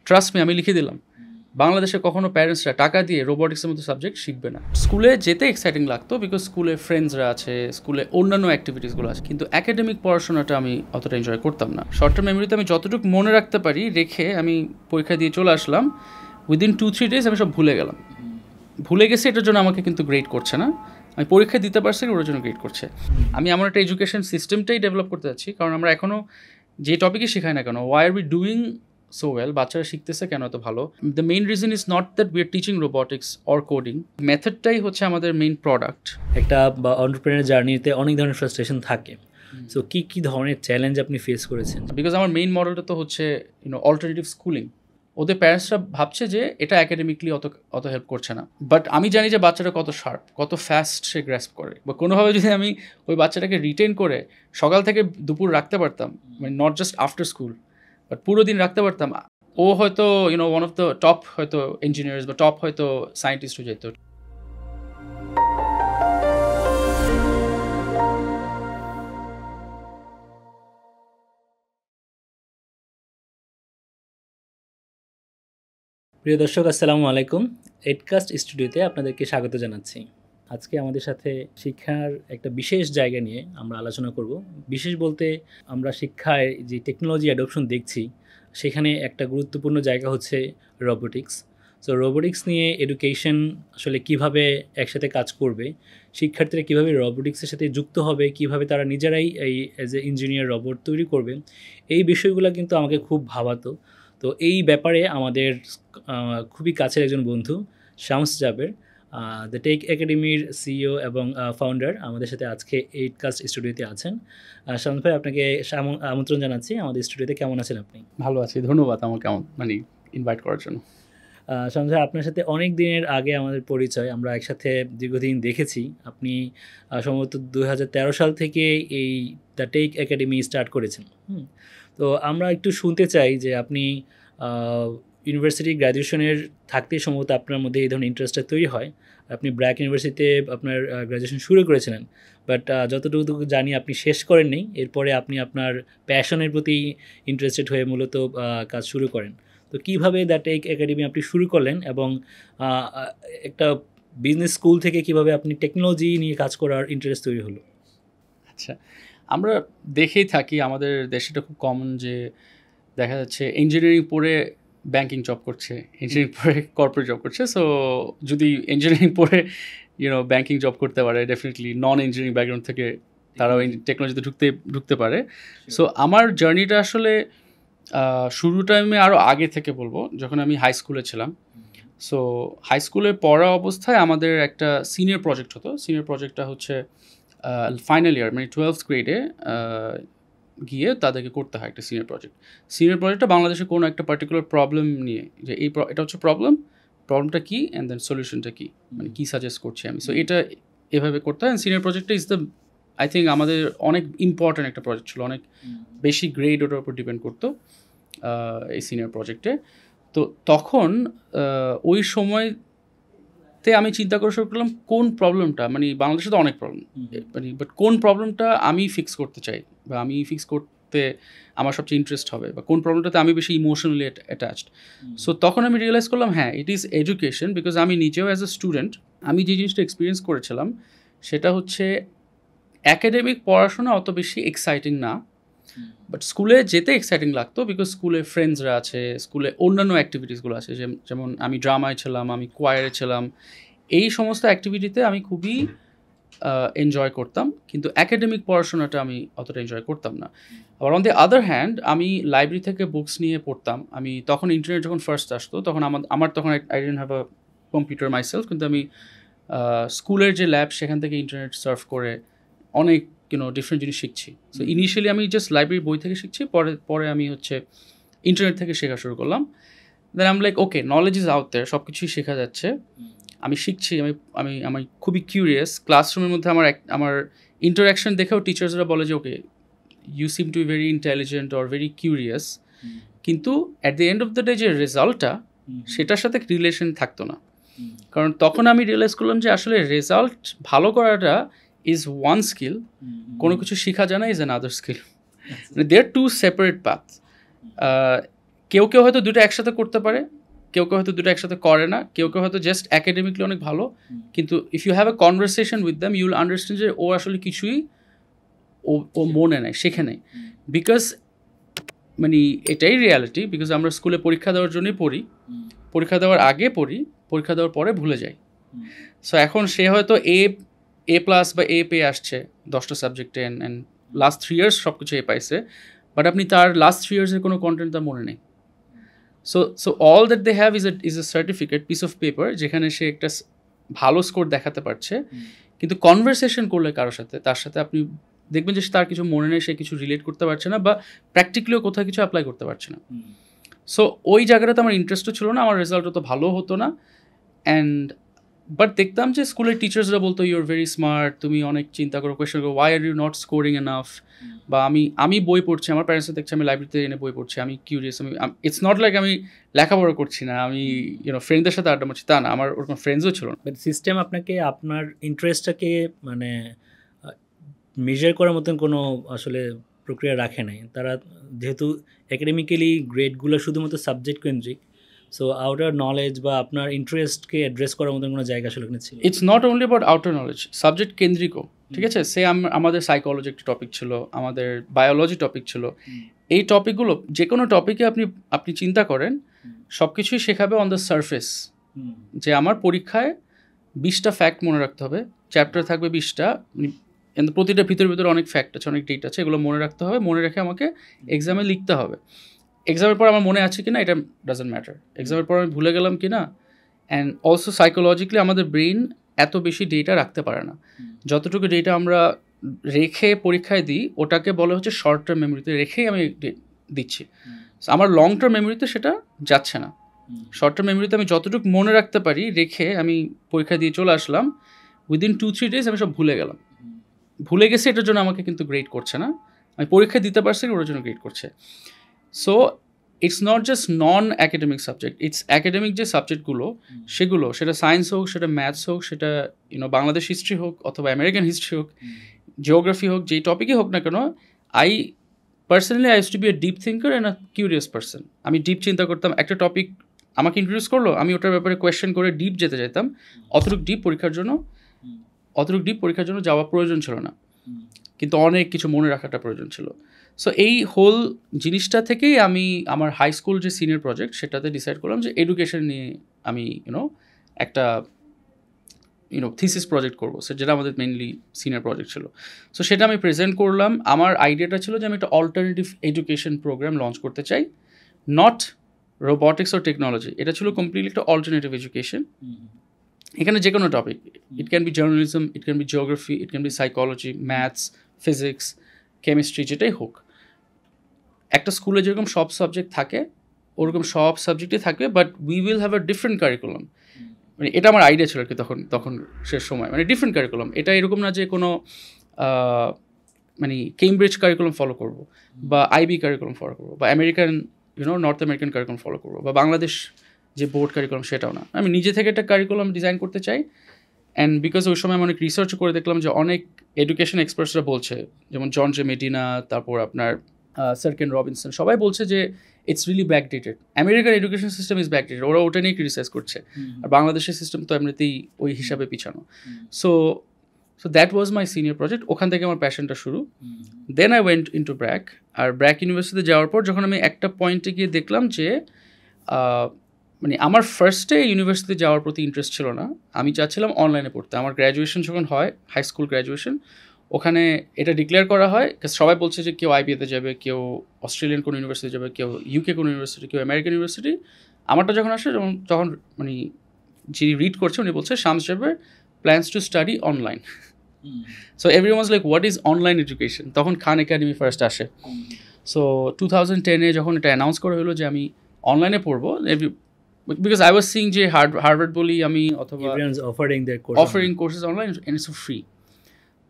Trust me, আমি লিখে দিলাম, বাংলাদেশে কখনো প্যারেন্টসরা টাকা দিয়ে রোবোটিক্সের মতো সাবজেক্ট শিখবে না। স্কুলে যেতে এক্সাইটিং লাগতো বিকজ স্কুলে ফ্রেন্ডসরা আছে, স্কুলে অন্যান্য অ্যাক্টিভিটিসগুলো আছে, কিন্তু একাডেমিক পড়াশোনাটা আমি অতটা এনজয় করতাম না। শর্ট টার্ম মেমোরিতে আমি যতটুকু মনে রাখতে পারি রেখে আমি পরীক্ষা দিয়ে চলে আসলাম, উইদিন 2-3 ডেজ আমি সব ভুলে গেছি। এটার জন্য আমাকে কিন্তু গ্রেড করছে না, আমি পরীক্ষা দিতে পারছি ওটার জন্য গ্রেড করছে। আমি এমন একটা এডুকেশন সিস্টেমটাই ডেভেলপ করতে যাচ্ছি, কারণ আমরা এখনও যে টপিকই শেখাই না কেন, why are we doing so well, বাচ্চারা শিখতেছে কেন এত ভালো? The main reason is not that we are teaching robotics or coding, মেথডটাই হচ্ছে আমাদের মেইন প্রোডাক্ট। একটা এন্টারপ্রেনার জার্নিতে অনেক ধরনের ফ্রাস্ট্রেশন থাকে, সো কি ধরনের চ্যালেঞ্জ আপনি ফেস করেছেন? বিকজ আমার মেইন মডেলটা তো হচ্ছে অল্টারনেটিভ স্কুলিং। ওদের প্যারেন্টসরা ভাবছে যে এটা একাডেমিকলি অত হেল্প করছে না, বাট আমি জানি যে বাচ্চাটা কত শার্প, কত ফাস্ট সে গ্র্যাস্প করে, বা কোনোভাবে যদি আমি ওই বাচ্চাটাকে রিটেন করে সকাল থেকে দুপুর রাখতে পারতাম, মানে not just after school but পুরো দিন রাখতে পারতাম, ও হয়তো ওয়ান অফ দ্য টপ হয়তো ইঞ্জিনিয়ার্স বা টপ হয়তো সায়েন্টিস্ট হয়ে যেত। প্রিয় দর্শক, আসসালামু আলাইকুম। এডকাস্ট স্টুডিওতে আপনাদেরকে স্বাগত জানাচ্ছি। আজকে আমাদের সাথে শিক্ষার একটা বিশেষ জায়গা নিয়ে আমরা আলোচনা করব। বিশেষ বলতে আমরা শিক্ষায় যে টেকনোলজি অ্যাডপশন দেখছি সেখানে একটা গুরুত্বপূর্ণ জায়গা হচ্ছে রোবোটিক্স। সো রোবোটিক্স নিয়ে এডুকেশন আসলে কিভাবে একসাথে কাজ করবে, শিক্ষার্থীরা কীভাবে রোবোটিক্সের সাথে যুক্ত হবে, কিভাবে তারা নিজেরাই এই অ্যাজ এ ইঞ্জিনিয়ার রোবট তৈরি করবে, এই বিষয়গুলো কিন্তু আমাকে খুব ভাবাতো। তো এই ব্যাপারে আমাদের খুবই কাছের একজন বন্ধু শামস জাবের, দ্য টেক একাডেমির সিইও এবং ফাউন্ডার, আমাদের সাথে আজকে এডকাস্ট স্টুডিওতে আছেন। শামস ভাই, আপনাকে আমন্ত্রণ জানাচ্ছি আমাদের স্টুডিওতে। কেমন আছেন আপনি? ভালো আছি, ধন্যবাদ আমাকে ইনভাইট করার জন্য। শামস ভাই, আপনার সাথে অনেক দিনের আগে আমাদের পরিচয়, আমরা একসাথে দীর্ঘদিন দেখেছি। আপনি সম্ভবত 2013 সাল থেকে এই দ্য টেক একাডেমি স্টার্ট করেছেন। তো আমরা একটু শুনতে চাই যে আপনি ইউনিভার্সিটি গ্র্যাজুয়েশনের থাকতেই সম্ভবত আপনার মধ্যে এই ধরনের ইন্টারেস্টটা তৈরি হয়। আপনি ব্র্যাক ইউনিভার্সিটিতে আপনার গ্র্যাজুয়েশন শুরু করেছিলেন, বাট যতটুকু জানি আপনি শেষ করেননি। এরপরে আপনি আপনার প্যাশনের প্রতি ইন্টারেস্টেড হয়ে মূলত কাজ শুরু করেন। তো কীভাবে দ্য টেক একাডেমি আপনি শুরু করলেন এবং একটা বিজনেস স্কুল থেকে কিভাবে আপনি টেকনোলজি নিয়ে কাজ করার ইন্টারেস্ট তৈরি হলো? আচ্ছা, আমরা দেখেই থাকি আমাদের দেশে এটা খুব কমন যে দেখা যাচ্ছে ইঞ্জিনিয়ারিং পড়ে ব্যাংকিং জব করছে, ইঞ্জিনিয়ারিং পড়ে কর্পোরেট জব করছে। সো যদি ইঞ্জিনিয়ারিং পড়ে ব্যাংকিং জব করতে পারে, ডেফিনেটলি নন ইঞ্জিনিয়ারিং ব্যাকগ্রাউন্ড থেকে তারাও টেকনোলজিতে ঢুকতে পারে। সো আমার জার্নিটা আসলে শুরুটা আমি আরও আগে থেকে বলবো, যখন আমি হাই স্কুলে ছিলাম। সো হাই স্কুলে পড়া অবস্থায় আমাদের একটা সিনিয়র প্রজেক্ট হতো। সিনিয়র প্রজেক্টটা হচ্ছে ফাইনাল ইয়ার মানে 12th গ্রেডে গিয়ে তাদেরকে করতে হয় একটা সিনিয়র প্রজেক্টটা বাংলাদেশে কোনো একটা পার্টিকুলার প্রবলেম নিয়ে, যে এটা হচ্ছে প্রবলেমটা কী অ্যান্ড দেন সলিউশনটা কী, মানে কী সাজেস্ট করছি আমি। সো এটা এভাবে করতে হয়। সিনিয়র প্রজেক্টটা ইজ দ্য আই থিঙ্ক আমাদের অনেক ইম্পর্ট্যান্ট একটা প্রজেক্ট ছিল, অনেক বেশি গ্রেড ওটার উপর ডিপেন্ড করতো এই সিনিয়র প্রজেক্টে। তো তখন ওই সময়তে আমি চিন্তা করে শুরু করলাম কোন প্রবলেমটা, মানে বাংলাদেশে তো অনেক প্রবলেম, মানে বাট কোন প্রবলেমটা আমি ফিক্স করতে চাই বা আমি ফিক্স করতে আমার সবচেয়ে ইন্টারেস্ট হবে, বা কোন প্রবলেমটাতে আমি বেশি ইমোশনালি অ্যাটাচড। সো তখন আমি রিয়েলাইজ করলাম হ্যাঁ, ইট ইজ এডুকেশন। বিকজ আমি নিজেও অ্যাজ এ স্টুডেন্ট আমি যে জিনিসটা এক্সপিরিয়েন্স করেছিলাম সেটা হচ্ছে অ্যাকাডেমিক পড়াশোনা অত বেশি এক্সাইটিং না, বাট স্কুলে যেতে এক্সাইটিং লাগতো বিকজ স্কুলে ফ্রেন্ডসরা আছে, স্কুলে অন্যান্য অ্যাক্টিভিটিসগুলো আছে, যেমন আমি ড্রামায় ছিলাম, আমি কোয়ারে ছিলাম, এই সমস্ত অ্যাক্টিভিটিতে আমি খুবই এনজয় করতাম, কিন্তু অ্যাকাডেমিক পড়াশোনাটা আমি অতটা এনজয় করতাম না। আবার অন দি আদার হ্যান্ড আমি লাইব্রেরি থেকে বুকস নিয়ে পড়তাম। আমি তখন ইন্টারনেট যখন ফার্স্ট আসতো তখন আমার তখন I didn't have a computer myself, কিন্তু আমি স্কুলের যে ল্যাব সেখান থেকে ইন্টারনেট সার্ফ করে অনেক ডিফারেন্ট জিনিস শিখছি। সো ইনিশিয়ালি আমি জাস্ট লাইব্রেরির বই থেকে শিখছি, পরে আমি হচ্ছে ইন্টারনেট থেকে শেখা শুরু করলাম। Then I am like okay, knowledge is out there, সব কিছুই শেখা যাচ্ছে, আমি শিখছি, আমি খুবই কিউরিয়াস। ক্লাসরুমের মধ্যে আমার ইন্টারাকশন দেখেও টিচার্সরা বলে যে okay, you seem to be very intelligent or very curious, কিন্তু at the end of the day যে রেজাল্টটা সেটার সাথে রিলেশন থাকতো না। কারণ তখন আমি রিয়েলাইজ করলাম যে আসলে রেজাল্ট ভালো করাটা is one skill, কোনো কিছু শেখা যায় না is another skill. They are two separate paths. কেউ কেউ হয়তো দুটো একসাথে করতে পারে, কেউ কেউ হয়তো দুটো একসাথে করে না, কেউ কেউ হয়তো জাস্ট অ্যাকাডেমিকলি অনেক ভালো, কিন্তু if you have a conversation with them you will understand যে ও আসলে কিছুই ও মনে নেয়, শেখে নেই। বিকজ মানে এটাই রিয়ালিটি, বিকজ আমরা স্কুলে পরীক্ষা দেওয়ার জন্যই পড়ি, পরীক্ষা দেওয়ার আগে পড়ি, পরীক্ষা দেওয়ার পরে ভুলে যাই। সো এখন সে হয়তো এ প্লাস বা এ পেয়ে আসছে 10টা সাবজেক্টে অ্যান্ড লাস্ট 3 ইয়ার্স সব কিছু এ পাইছে, বাট আপনি তার লাস্ট 3 ইয়ার্সের কোনো কন্টেন্ট তার মনে নেই। So all that they have is a certificate, piece of paper, যেখানে সে একটা ভালো স্কোর দেখাতে পারছে, কিন্তু কনভারসেশন করলে কারোর সাথে, তার সাথে আপনি দেখবেন যে তার কিছু মনে নেই, সে কিছু রিলেট করতে পারছে না, বা প্র্যাকটিক্যালিও কোথাও কিছু অ্যাপ্লাই করতে পারছে না। সো ওই জায়গাটাতে আমার ইন্টারেস্টও ছিল না, আমার রেজাল্ট অত ভালো হতো না। অ্যান্ড বাট দেখতাম যে স্কুলের টিচার্সরা বলতো ইউ আর ভেরি স্মার্ট, তুমি অনেক চিন্তা করো, কোয়েশ্চেন করো, why are you not scoring enough. বা আমি বই পড়ছি, আমার প্যারেন্টসরা দেখছি আমি লাইব্রেরিতে এনে বই পড়ছি, আমি কিউরিয়াস, আমি ইটস নট লাইক আমি লেখাপড়া করছি না, আমি ফ্রেন্ডদের সাথে আড্ডা মারছি, তা না, আমার ওরকম ফ্রেন্ডসও ছিল না। সিস্টেম আপনাকে আপনার ইন্টারেস্টটাকে মানে মেজার করার মতন কোনো আসলে প্রক্রিয়া রাখে নাই। তারা যেহেতু একাডেমিক্যালি গ্রেডগুলো শুধুমাত্র সাবজেক্ট কেন্দ্রিক, সো আউটার নলেজ বা আপনার ইন্টারেস্টকে অ্যাড্রেস করার মতন কোনো জায়গা আসলে ওখানে ছিল। It's not only about outer knowledge, subject কেন্দ্রিকও, ঠিক আছে। সে আমাদের সাইকোলজি একটা টপিক ছিল, আমাদের বায়োলজি টপিক ছিল। এই টপিকগুলো, যে কোনো টপিকে আপনি চিন্তা করেন, সব কিছুই শেখাবে অন দ্য সারফেস। যে আমার পরীক্ষায় 20টা ফ্যাক্ট মনে রাখতে হবে, চ্যাপ্টার থাকবে 20টা, প্রতিটা ভিতরে অনেক ফ্যাক্ট আছে, অনেক ডেট আছে, এগুলো মনে রাখতে হবে, মনে রেখে আমাকে এক্সামে লিখতে হবে। এক্সামের পর আমার মনে আছে কি না এটা ডাজন্ট ম্যাটার, এক্সামের পর আমি ভুলে গেলাম কি না। অ্যান্ড অলসো সাইকোলজিক্যালি আমাদের ব্রেইন এত বেশি ডেটা রাখতে পারে না, যতটুকু ডেটা আমরা রেখে পরীক্ষায় দিই ওটাকে বলে হচ্ছে শর্ট টার্ম মেমোরিতে রেখেই আমি দিচ্ছি। আমার লং টার্ম মেমোরিতে সেটা যাচ্ছে না। শর্ট টার্ম মেমোরিতে আমি যতটুকু মনে রাখতে পারি রেখে আমি পরীক্ষা দিয়ে চলে আসলাম, উইদিন 2-3 ডেজ আমি সব ভুলে গেলাম। ভুলে গেছে এটার জন্য আমাকে কিন্তু গ্রেড করছে না, আমি পরীক্ষা দিতে পারছি ওটার জন্য গ্রেড করছে। So it's not just non academic subject, it's academic যে সাবজেক্টগুলো সেগুলো, সেটা সায়েন্স হোক, সেটা ম্যাথস হোক, সেটা বাংলাদেশ হিস্ট্রি হোক অথবা আমেরিকান হিস্ট্রি হোক, জিওগ্রাফি হোক, যেই টপিকই হোক না কেন, personally I use to be a deep thinker and a curious person. আমি ডিপ চিন্তা করতাম, একটা টপিক আমাকে ইন্ট্রোডিউস করলো, আমি ওটার ব্যাপারে কোয়েশ্চেন করে ডিপ যেতে চাইতাম। অতটুকু ডিপ পরীক্ষার জন্য যাওয়া প্রয়োজন ছিল না, কিন্তু অনেক কিছু মনে রাখাটা প্রয়োজন ছিল। সো এই হোল জিনিসটা থেকেই আমি আমার হাই স্কুল যে সিনিয়র প্রজেক্ট সেটাতে ডিসাইড করলাম যে এডুকেশন নিয়ে আমি একটা থিসিস প্রজেক্ট করবো, যেটা আমাদের মেইনলি সিনিয়র প্রজেক্ট ছিল। সো সেটা আমি প্রেজেন্ট করলাম। আমার আইডিয়াটা ছিল যে আমি একটা অল্টারনেটিভ এডুকেশন প্রোগ্রাম লঞ্চ করতে চাই, নট রোবটিক্স ও টেকনোলজি, এটা ছিল কমপ্লিটলি একটা অল্টারনেটিভ এডুকেশন। এখানে যে কোনো topic, it can be journalism, it can be geography, it can be psychology, maths, physics, chemistry, যেটাই হোক। একটা স্কুলে যেরকম সব সাবজেক্ট থাকে ওরকম সব সাবজেক্টই থাকবে, but we will have a different curriculum. মানে এটা আমার আইডিয়া ছিল আর কি তখন শেষ সময়, মানে ডিফারেন্ট কারিকুলাম। এটা এরকম না যে কোনো মানে কেমব্রিজ কারিকুলাম ফলো করবো, বা আইবি কারিকুলাম ফলো করবো, বা American north American curriculum follow করবো, বা বাংলাদেশ যে বোর্ড কারিকুলাম সেটাও না। আমি নিজে থেকে একটা কারিকুলাম ডিজাইন করতে চাই। অ্যান্ড বিকজ ওই সময় আমি অনেক রিসার্চ করে দেখলাম যে অনেক এডুকেশন এক্সপার্টসরা বলছে, যেমন জন জে মেডিনা, তারপর আপনার স্যার কেন রবিনসন, সবাই বলছে যে it's really backdated, American education system is backdated, ওরা ওটা নিয়ে ক্রিটিসাইজ করছে, আর বাংলাদেশের সিস্টেম তো এমনিতেই ওই হিসাবে পিছানো। So that was my senior project, ওখান থেকে আমার প্যাশনটা শুরু। Then I went into BRAC. আর ব্র্যাক ইউনিভার্সিটিতে যাওয়ার পর যখন আমি একটা পয়েন্টে গিয়ে দেখলাম যে মানে আমার ফার্স্টে ইউনিভার্সিটিতে যাওয়ার প্রতি ইন্টারেস্ট ছিল না, আমি চাচ্ছিলাম অনলাইনে পড়তে। আমার গ্র্যাজুয়েশন যখন হয়, হাই স্কুল গ্র্যাজুয়েশন, ওখানে এটা ডিক্লেয়ার করা হয়, সবাই বলছে যে কেউ আইবিএতে যাবে, কেউ অস্ট্রেলিয়ান কোনো ইউনিভার্সিটি যাবে, কেউ ইউকে কোনো ইউনিভার্সিটি, কেউ আমেরিকান ইউনিভার্সিটি। আমারটা যখন আসে তখন মানে যিনি রিড করছে উনি বলছে Shams Jaber plans to study online. So everyone was like what is online education. তখন খান একাডেমি ফার্স্ট আসে। সো 2010-এ যখন এটা অ্যানাউন্স করা হলো যে আমি অনলাইনে পড়বো, because I was seeing যে হার্ভার্ড বলি আমি, অথবা offering courses online and it's free,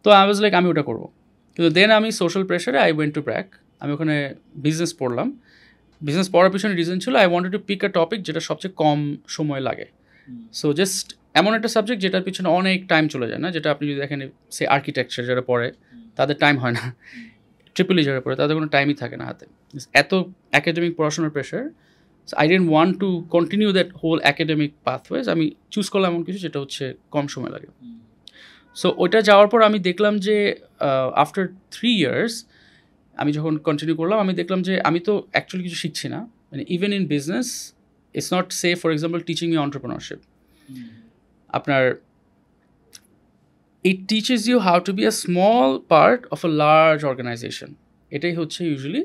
তো I was like আমি ওটা করবো। কিন্তু দেন আমি সোশ্যাল প্রেশারে আই ওয়েন্ট টু ব্র্যাক। আমি ওখানে বিজনেস পড়লাম। বিজনেস পড়ার পিছনে রিজন ছিল I wanted to pick a topic যেটা সবচেয়ে কম সময় লাগে। সো জাস্ট এমন একটা সাবজেক্ট যেটার পিছনে অনেক টাইম চলে যায় না, যেটা আপনি যদি দেখেন সে আর্কিটেকচার যারা পড়ে তাদের টাইম হয় না, ট্রিপল যারা পড়ে তাদের কোনো টাইমই থাকে না হাতে, এত অ্যাকাডেমিক পড়াশোনার pressure. So I didn't want to continue that whole academic pathways. আমি চুজ করলাম এমন কিছু যেটা হচ্ছে কম সময় লাগে। সো ওইটা যাওয়ার পর আমি দেখলাম যে আফটার 3 years আমি যখন কন্টিনিউ করলাম, আমি দেখলাম যে আমি তো অ্যাকচুয়ালি কিছু শিখছি না। মানে even in business it's not say for example teaching me entrepreneurship, আপনার it teaches you how to be a small part of a large organisation. এটাই হচ্ছে ইউজুয়ালি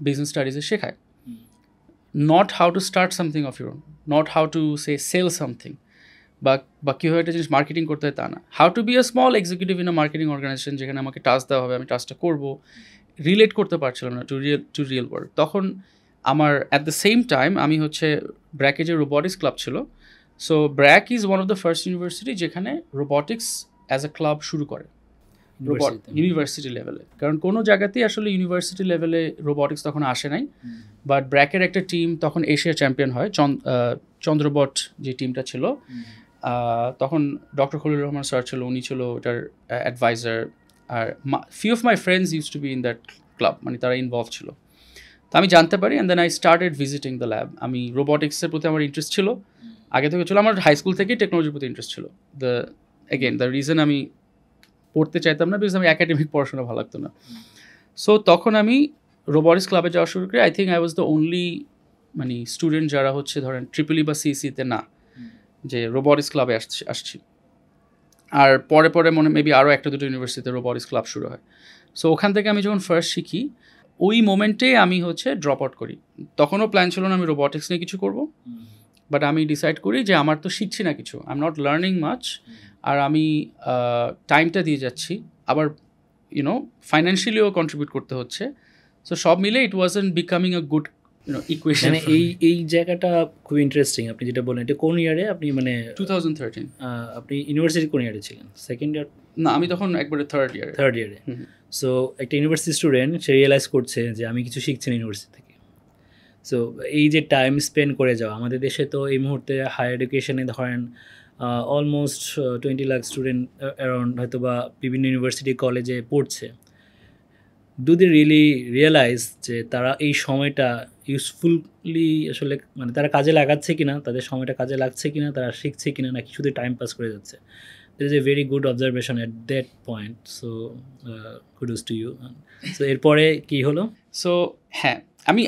বিজনেস স্টাডিজে শেখায়। Not how to start something of your own, not how to say sell something, বা কীভাবে একটা জিনিস marketing করতে হয় তা না। How to be a small executive in a marketing organisation, যেখানে আমাকে টাস্ক দেওয়া হবে, আমি টাস্কটা করবো। রিলেট করতে পারছিলাম না টু রিয়েল ওয়ার্ল্ড। তখন আমার অ্যাট দ্য সেম টাইম আমি হচ্ছে ব্র্যাকে যে রোবটিক্স ক্লাব ছিল, so BRAC is one of the first university যেখানে রোবটিক্স অ্যাজ এ ক্লাব শুরু করে ইউনিভার্সিটি লেভেলে। কারণ কোনো জায়গাতেই আসলে ইউনিভার্সিটি লেভেলে রোবটিক্স তখন আসে নাই, বাট ব্র্যাকের একটা টিম তখন এশিয়া চ্যাম্পিয়ন হয়। চন্দ্রবট যে টিমটা ছিল, তখন ডক্টর খলিলুর রহমান স্যার ছিল, উনি ছিল ওটার অ্যাডভাইজার। আর few of my friends use to be in that club, মানে তারা ইনভলভ ছিল। তো আমি জানতে পারি, and then I started visiting the lab. আমি রোবটিক্সের প্রতি আমার ইন্টারেস্ট ছিল আগে থেকে ছিল, আমার হাই স্কুল থেকেই টেকনোলজির প্রতি ইন্টারেস্ট ছিল। দ্য রিজন আমি পড়তে চাইতাম না, বিকজ আমি একাডেমিক পড়াশোনা ভালো লাগতো না। সো তখন আমি রোবটিক্স ক্লাবে যাওয়া শুরু করি। I think I was the only মানে স্টুডেন্ট যারা হচ্ছে ধরেন ট্রিপলি বা সিসিতে না, যে রোবটিক্স ক্লাবে আসছি। আর পরে পরে মেবি আরও একটা দুটো ইউনিভার্সিটিতে রোবটিক্স ক্লাব শুরু হয়। সো ওখান থেকে আমি যখন ফার্স্ট শিখি, ওই মোমেন্টে আমি হচ্ছে ড্রপ আউট করি। তখনও প্ল্যান ছিল না আমি রোবটিক্স নিয়ে কিছু করব, বাট আমি ডিসাইড করি যে আমার তো শিখছি না কিছু, I am not learning much, আর আমি টাইমটা দিয়ে যাচ্ছি, আবার ফাইন্যান্সিয়ালিও কন্ট্রিবিউট করতে হচ্ছে। সো সব মিলে ইট wasn't becoming a good equation. এই জায়গাটা খুব ইন্টারেস্টিং। আপনি যেটা বলেন, এটা কোন ইয়ারে আপনি, মানে 2013 আপনি ইউনিভার্সিটি কোন ইয়ারে ছিলেন? Second year? না, আমি তখন একবারে থার্ড ইয়ারে। সো একটা ইউনিভার্সিটি স্টুডেন্ট, সে রিয়েলাইজ করছে যে আমি কিছু শিখছি না ইউনিভার্সিটি থেকে। সো এই যে টাইম স্পেন্ড করে যাওয়া, আমাদের দেশে তো এই মুহূর্তে হায়ার এডুকেশনে ধরেন অলমোস্ট 20 লাখ স্টুডেন্ট অ্যারাউন্ড হয়তো বা বিভিন্ন ইউনিভার্সিটি কলেজে পড়ছে। ডু দে রিয়েলি রিয়েলাইজ যে তারা এই সময়টা ইউজফুলি আসলে, মানে তারা কাজে লাগাচ্ছে কিনা, তাদের সময়টা কাজে লাগছে কিনা, তারা শিখছে কিনা, নাকি শুধু টাইম পাস করে যাচ্ছে? That is a very good observation at that point. So kudos to you. So এরপরে কী হলো? সো হ্যাঁ,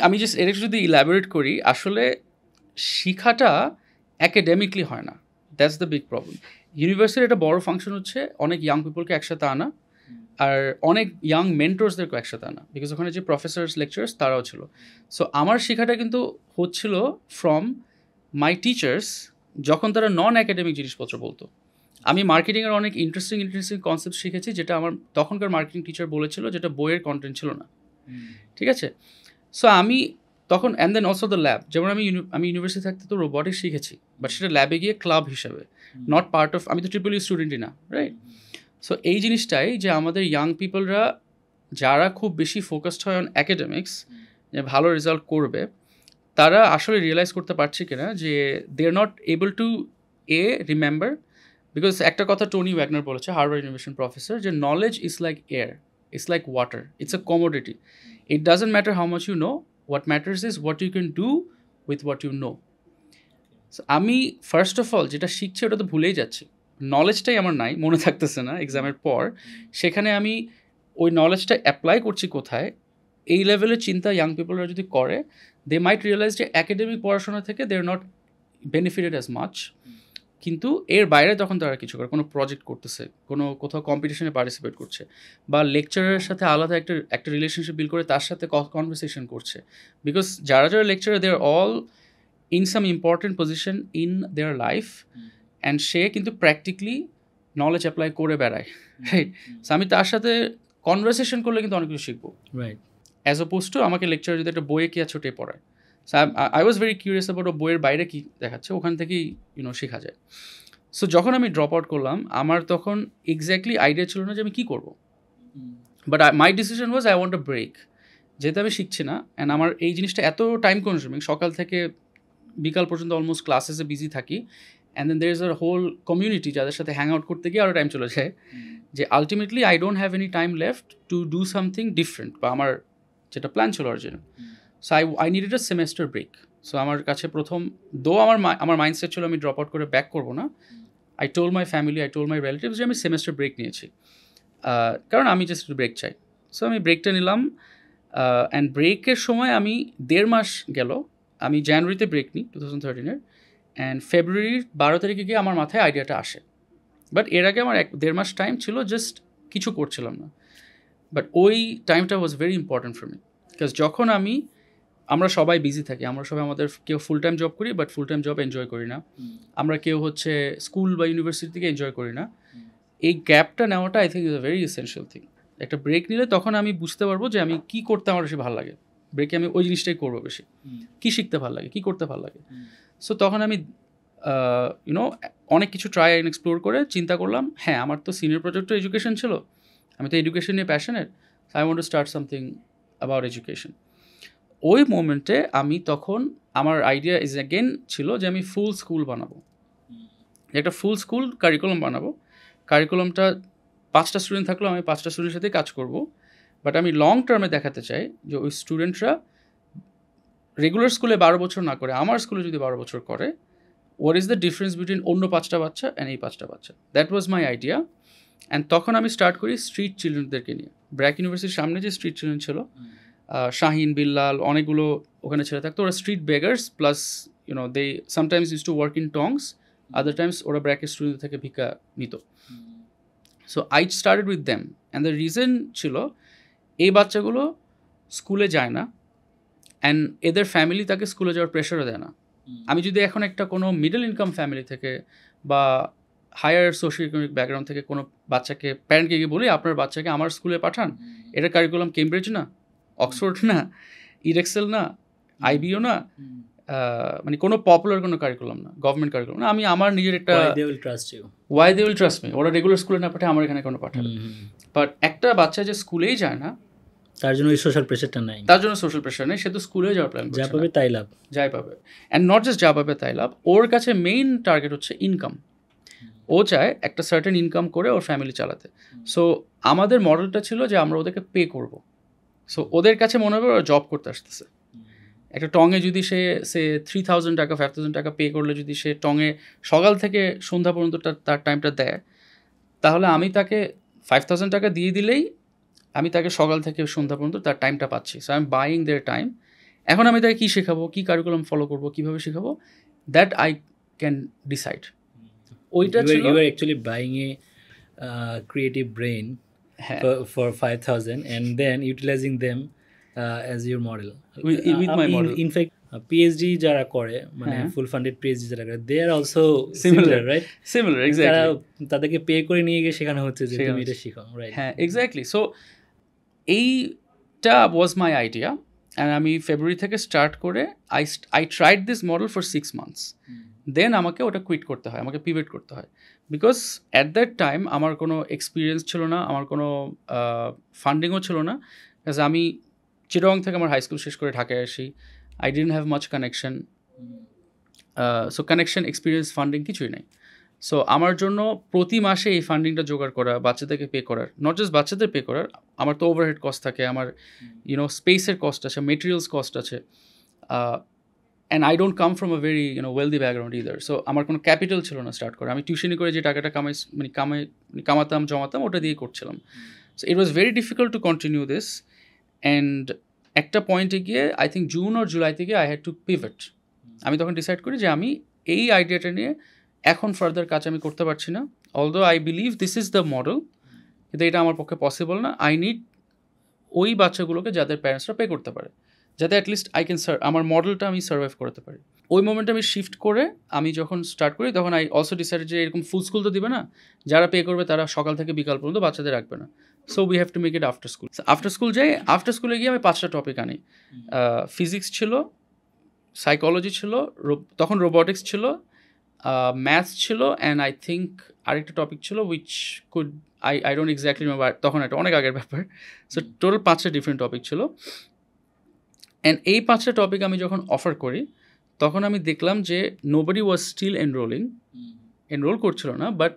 আমি জাস্ট এটা যদি ইলাবোরেট করি, আসলে শিখাটা অ্যাকাডেমিকলি হয় না, দ্যাটস দ্য বিগ প্রবলেম। ইউনিভার্সিটির একটা বড় ফাংশন হচ্ছে অনেক ইয়াং পিপলকে একসাথে আনা, আর অনেক ইয়াং মেন্টরসদেরকে একসাথে আনা, বিকজ ওখানে যে প্রফেসর্স লেকচারার্স তারাও ছিল। সো আমার শেখাটা কিন্তু হচ্ছিল ফ্রম মাই টিচার্স, যখন তারা নন অ্যাকাডেমিক জিনিসপত্র বলতো। আমি মার্কেটিংয়ের অনেক ইন্টারেস্টিং কনসেপ্ট শিখেছি, যেটা আমার তখনকার মার্কেটিং টিচার বলেছিল, যেটা বইয়ের কন্টেন্ট ছিল না। ঠিক আছে? সো আমি তখন, and then also the lab, যেমন আমি ইউনিভার্সিটি থাকতে তো রোবটিক্স শিখেছি, বাট সেটা ল্যাবে গিয়ে ক্লাব হিসাবে, নট পার্ট অফ, আমি তো ট্রিপল ইউ স্টুডেন্টই না, রাইট? সো এই জিনিসটাই যে আমাদের ইয়াং পিপলরা যারা খুব বেশি ফোকাসড হয় অন অ্যাকাডেমিক্স, যে ভালো রেজাল্ট করবে, তারা আসলে রিয়েলাইজ করতে পারছে কিনা যে they are not able to remember. Because একটা কথা টনি ওয়াগনার বলেছে, হার্ভার্ড ইউনিভার্সিটির প্রফেসর, যে knowledge is like air, it's like water, it's a commodity. It doesn't matter how much you know, what matters is what you can do with what you know. আমি first of all যেটা শিখছি ওটা তো ভুলেই যাচ্ছি, নলেজটাই আমার নাই, মনে থাকতেছে না এক্সামের পর। সেখানে আমি ওই নলেজটা অ্যাপ্লাই করছি কোথায়, এই লেভেলের চিন্তা ইয়াং পিপলরা যদি করে, দে মাইট রিয়েলাইজ যে অ্যাকাডেমিক পড়াশোনা থেকে they are not benefited as much. কিন্তু এর বাইরে তখন তারা কিছু করে, কোনো প্রজেক্ট করতেছে, কোথাও কম্পিটিশনে পার্টিসিপেট করছে, বা লেকচারের সাথে আলাদা একটা রিলেশনশিপ বিল্ড করে তার সাথে কনভারসেশন করছে। বিকজ যারা লেকচারার, they are all in some important position in their life, and say কিন্তু প্র্যাকটিক্যালি নলেজ অ্যাপ্লাই করে বেড়ায়, রাইট? সো আমি তার সাথে কনভারসেশন করলে কিন্তু অনেক কিছু শিখবো, রাইট, অ্যাজ অপোজ টু আমাকে লেকচার যদি একটা বইয়ে কি আছে ওটাই পড়ায়। So I was very curious about বইয়ের বাইরে কী দেখাচ্ছে, ওখান থেকেই শেখা যায়। সো যখন আমি ড্রপ আউট করলাম, আমার তখন এক্স্যাক্টলি আইডিয়া ছিল না যে আমি কী করবো, but my decision was I want a break. যেহেতু আমি শিখছি না, অ্যান্ড আমার এই জিনিসটা এত টাইম কনজিউমিং, সকাল থেকে বিকাল পর্যন্ত অলমোস্ট ক্লাসেসে বিজি থাকি, and then there is a whole community যাদের সাথে হ্যাং আউট করতে গিয়ে আরও টাইম চলে যায়, যে ultimately I don't have any time left to do something different, বা আমার যেটা প্ল্যান ছিল original. So I needed a semester break. সো আমার কাছে প্রথম আমার মাইন্ডসেট ছিল আমি ড্রপ আউট করে ব্যাক করবো না। I told my family, I told my relatives যে আমি সেমেস্টার ব্রেক নিয়েছি, কারণ আমি জাস্ট ব্রেক চাই। সো আমি ব্রেকটা নিলাম, অ্যান্ড ব্রেকের সময় আমি 1.5 মাস গেল। আমি জানুয়ারিতে ব্রেক নিই 2013-এর, অ্যান্ড ফেব্রুয়ারির 12 তারিখে গিয়ে আমার মাথায় আইডিয়াটা আসে। বাট এর আগে আমার 1.5 মাস টাইম ছিল, জাস্ট কিছু করছিলাম না। বাট ওই টাইমটা was very important for me, because যখন আমরা সবাই বিজি থাকি, আমরা সবাই আমাদের কেউ ফুল টাইম জব করি, but full time job enjoy করি না, আমরা কেউ হচ্ছে স্কুল বা ইউনিভার্সিটি থেকে এনজয় করি না। এই গ্যাপটা নেওয়াটা I think is a very essential thing. একটা ব্রেক নিলে তখন আমি বুঝতে পারবো যে আমি কী করতে আমার বেশি ভালো লাগে, ব্রেকে আমি ওই জিনিসটাই করবো বেশি, কী শিখতে ভালো লাগে, কী করতে ভালো লাগে। সো তখন আমি অনেক কিছু ট্রাই অ্যান্ড এক্সপ্লোর করে চিন্তা করলাম, হ্যাঁ আমার তো সিনিয়র প্রজেক্টও এডুকেশন ছিল, আমি তো এডুকেশন নিয়ে passionate, I want to start something about education. ওই মোমেন্টে আমি তখন আমার আইডিয়া ইজ অ্যাগেন ছিল যে আমি ফুল স্কুল বানাবো, একটা ফুল স্কুল কারিকুলাম বানাবো। কারিকুলামটা 5টা স্টুডেন্ট থাকলেও আমি 5টা স্টুডেন্টের সাথে কাজ করব, বাট আমি লং টার্মে দেখাতে চাই যে ওই স্টুডেন্টরা রেগুলার স্কুলে 12 বছর না করে আমার স্কুলে যদি 12 বছর করে, what is the difference between অন্য 5টা বাচ্চা অ্যান্ড এই 5টা বাচ্চা। That was my idea. And তখন আমি স্টার্ট করি স্ট্রিট চিলড্রেনদেরকে নিয়ে। ব্র্যাক ইউনিভার্সিটির সামনে যে স্ট্রিট চিলড্রেন ছিল, শাহিন, বিল্লাল, অনেকগুলো ওখানে ছেলে থাকতো, ওরা street beggars plus they sometimes use to work in টংস, আদার টাইমস ওরা ব্র্যাকের স্টুডেন্ট থেকে ভিক্ষা নিত। So I started with them, and the reason ছিল এই বাচ্চাগুলো স্কুলে যায় না, অ্যান্ড এদের ফ্যামিলি তাকে স্কুলে যাওয়ার প্রেশারও দেয় না। আমি যদি এখন একটা কোনো মিডল ইনকাম ফ্যামিলি থেকে বা হায়ার সোশিও ইকোনমিক ব্যাকগ্রাউন্ড থেকে কোনো বাচ্চাকে প্যারেন্টকে গিয়ে বলি আপনার বাচ্চাকে আমার স্কুলে পাঠান, এটা কারিকুলাম কেমব্রিজ না, অক্সফোর্ড না, ইরেক্সেল না, আইবিও না, মানে কোনো পপুলার কোনো কারিকুলাম না, গভর্নমেন্ট কারিকুলাম না, আমি আমার নিজের একটা why they will trust me, ওরা রেগুলার স্কুলে না পাঠায় আমার এখানে কোনো পাঠাবে। বাট একটা বাচ্চা যে স্কুলেই যায় না, তার জন্য সোশ্যাল প্রেশারটা নাই, তার জন্য সোশ্যাল প্রেশার নেই, সে তো স্কুলে যাওয়ার প্ল্যান করছে, যা পাবে তাই লাভ, যাই পাবে। অ্যান্ড নট জাস্ট যা পাবে তাই লাভ, ওর কাছে মেইন টার্গেট হচ্ছে ইনকাম। ও চায় একটা সার্টেন ইনকাম করে ওর ফ্যামিলি চালাতে। সো আমাদের মডেলটা ছিল যে আমরা ওদেরকে পে করব। সো ওদের কাছে মনে হবে ওরা জব করতে আসতেছে। একটা টঙে যদি সে 3,000 টাকা 5,000 টাকা পে করলে যদি সে টঙে সকাল থেকে সন্ধ্যা পর্যন্ত তার টাইমটা দেয়, তাহলে আমি তাকে 5,000 টাকা দিয়ে দিলেই আমি তাকে সকাল থেকে সন্ধ্যা পর্যন্ত তার টাইমটা পাচ্ছি। So I am buying there time. এখন আমি তাকে কী শেখাবো, কী কারিকুলাম ফলো করবো, কীভাবে শেখাবো, দ্যাট আই ক্যান ডিসাইড। ওইটা ছিল you are actually buying a creative brain for 5,000 and then utilizing them as your model with my model. In fact PhD যারা করে মানে ফুল ফান্ডেড PhD যারা করে they are also similar right, similar exactly, তাদেরকে pay করে নিয়ে গিয়ে শেখানো হচ্ছে যে তুমি এটা শিখো, রাইট? হ্যাঁ এক্স্যাক্টলি। সো এইটা ওয়াজ মাই আইডিয়া, অ্যান্ড আমি ফেব্রুয়ারি থেকে স্টার্ট করে I tried this model for 6 months, দেন আমাকে ওটা কুইট করতে হয়, আমাকে পিভট করতে হয়, বিকজ অ্যাট দ্যাট টাইম আমার কোনো এক্সপিরিয়েন্স ছিল না, আমার কোনো ফান্ডিংও ছিল না, বিকজ আমি চিটাগং থেকে আমার হাই স্কুল শেষ করে ঢাকায় আসি, I didn't have much connection, so connection, experience, funding কিছুই নাই। সো আমার জন্য প্রতি মাসে এই ফান্ডিংটা জোগাড় করা, বাচ্চাদেরকে পে করার, নট জাস্ট বাচ্চাদের পে করার, আমার তো ওভারহেড কস্ট থাকে, আমার স্পেসের কস্ট আছে, মেটেরিয়ালস কস্ট আছে, and I don't come from a very wealthy background either. So আমার কোনো ক্যাপিটাল ছিল না স্টার্ট করে, আমি টিউশনি করে যে টাকাটা কামাতাম জমাতাম ওটা দিয়ে করছিলাম। So it was very difficult to continue this, and একটা পয়েন্টে গিয়ে I think June or July থেকে আই হ্যাড টু পিভট। আমি তখন ডিসাইড করি যে আমি এই আইডিয়াটা নিয়ে এখন ফার্দার কাজ আমি করতে পারছি না, although I believe this is the model, কিন্তু এটা আমার পক্ষে পসিবল না। আই নিড ওই বাচ্চাগুলোকে যাদের প্যারেন্টসরা পে করতে পারে, যাতে অ্যাটলিস্ট আই ক্যান আমার মডেলটা আমি সার্ভাইভ করতে পারি। ওই মোমেন্টে আমি শিফট করে আমি যখন স্টার্ট করি তখন আই অলসো ডিসাইড যে এরকম ফুল স্কুল তো দিবে না, যারা পে করবে তারা সকাল থেকে বিকাল পর্যন্ত বাচ্চাদের রাখবে না, so we have to make it after school. After school যাই, আফটার স্কুলে গিয়ে আমি 5টা টপিক আনি। ফিজিক্স ছিল, সাইকোলজি ছিল, তখন রোবোটিক্স ছিল, ম্যাথস ছিল, অ্যান্ড আই থিঙ্ক আরেকটা টপিক ছিল which could I don't exactly remember, তখন এটা অনেক আগের ব্যাপার। সো টোটাল 5টা ডিফারেন্ট টপিক ছিল, অ্যান্ড এই 5টা টপিক আমি যখন অফার করি তখন আমি দেখলাম যে nobody was still enrolling enroll করছিল না, বাট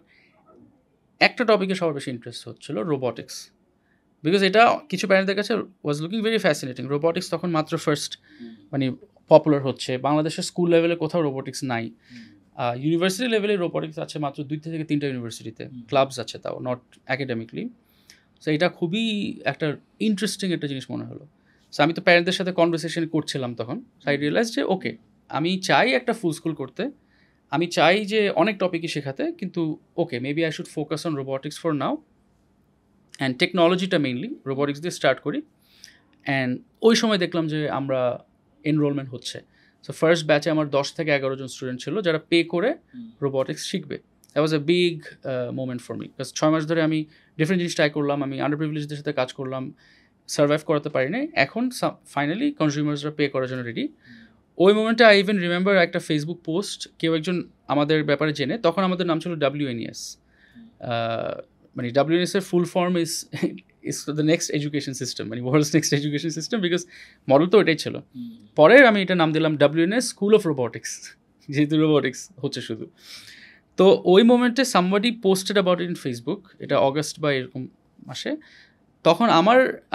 একটা টপিকে সবার বেশি ইন্টারেস্ট হচ্ছিল, রোবটিক্স। বিকজ এটা কিছু প্যারেন্টদের কাছে was looking very fascinating. Robotics তখন মাত্র ফার্স্ট মানে পপুলার হচ্ছে, বাংলাদেশের স্কুল লেভেলে কোথাও রোবটিক্স নাই। ইউনিভার্সিটি লেভেলে রোবটিক্স আছে মাত্র 2 থেকে 3টা ইউনিভার্সিটিতে, ক্লাবস আছে, তাও নট অ্যাকাডেমিকলি। সো এটা খুবই একটা ইন্টারেস্টিং একটা জিনিস মনে হলো। সো আমি তো প্যারেন্টদের সাথে কনভারসেশন করছিলাম তখন। সো আই রিয়েলাইজ যে ওকে, আমি চাই একটা ফুল স্কুল করতে, আমি চাই যে অনেক টপিকই শেখাতে, কিন্তু okay maybe I should focus on robotics for now and টেকনোলজিটা মেইনলি রোবটিক্স দিয়ে স্টার্ট করি। অ্যান্ড ওই সময় দেখলাম যে আমরা এনরোলমেন্ট হচ্ছে। সো ফার্স্ট ব্যাচে আমার 10 থেকে 11 জন স্টুডেন্ট ছিল যারা পে করে রোবটিক্স শিখবে। That was a big moment for me, because 6 মাস ধরে আমি ডিফারেন্ট জিনিস ট্রাই করলাম, আমি আন্ডার প্রিভিলেজদের সাথে কাজ করলাম, সার্ভাইভ করাতে পারিনি। এখন ফাইনালি কনজিউমার্সরা পে করার জন্য রেডি। ওই মোমেন্টে আই ইভেন রিমেম্বার একটা ফেসবুক পোস্ট, কেউ একজন আমাদের ব্যাপারে জেনে, তখন আমাদের নাম ছিল WNES। মানে WNES এর full form is the next education system, মানে world's next education system, because model তো এটাই ছিল। পরে আমি এটা নাম দিলাম WNES স্কুল অফ রোবটিক্স, যেহেতু রোবটিক্স হচ্ছে শুধু। তো ওই মোমেন্টে somebody posted about in Facebook, এটা অগস্ট বা এরকম মাসে। তখন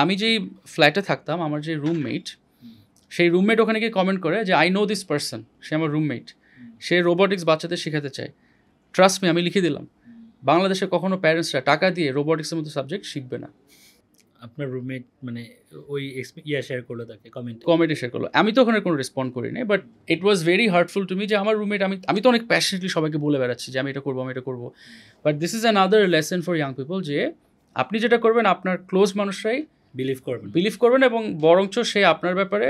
আমি যেই ফ্ল্যাটে থাকতাম, আমার যে রুমমেট, সেই রুমমেট ওখানে গিয়ে কমেন্ট করে যে আই নো দিস পার্সন, সে আমার রুমমেট, সে রোবটিক্স বাচ্চাদের শেখাতে চায়। ট্রাস্ট মি, আমি লিখে দিলাম, বাংলাদেশে কখনো প্যারেন্টসরা টাকা দিয়ে রোবটিক্সের মতো সাবজেক্ট শিখবে না। আপনার রুমমেট মানে ওই শেয়ার করলো, তাকে কমেন্টে শেয়ার করলো। আমি তো ওখানে কোনো রেসপন্ড করি নাই, but it was very heartful to me যে আমার রুমমেট, আমি তো অনেক প্যাশনেটলি সবাইকে বলে বেড়াচ্ছি যে আমি এটা করবো, আমি এটা করবো। But this is another lesson for young people, যে আপনি যেটা করবেন আপনার ক্লোজ মানুষরাই বিলিভ করবেন, এবং বরঞ্চ সে আপনার ব্যাপারে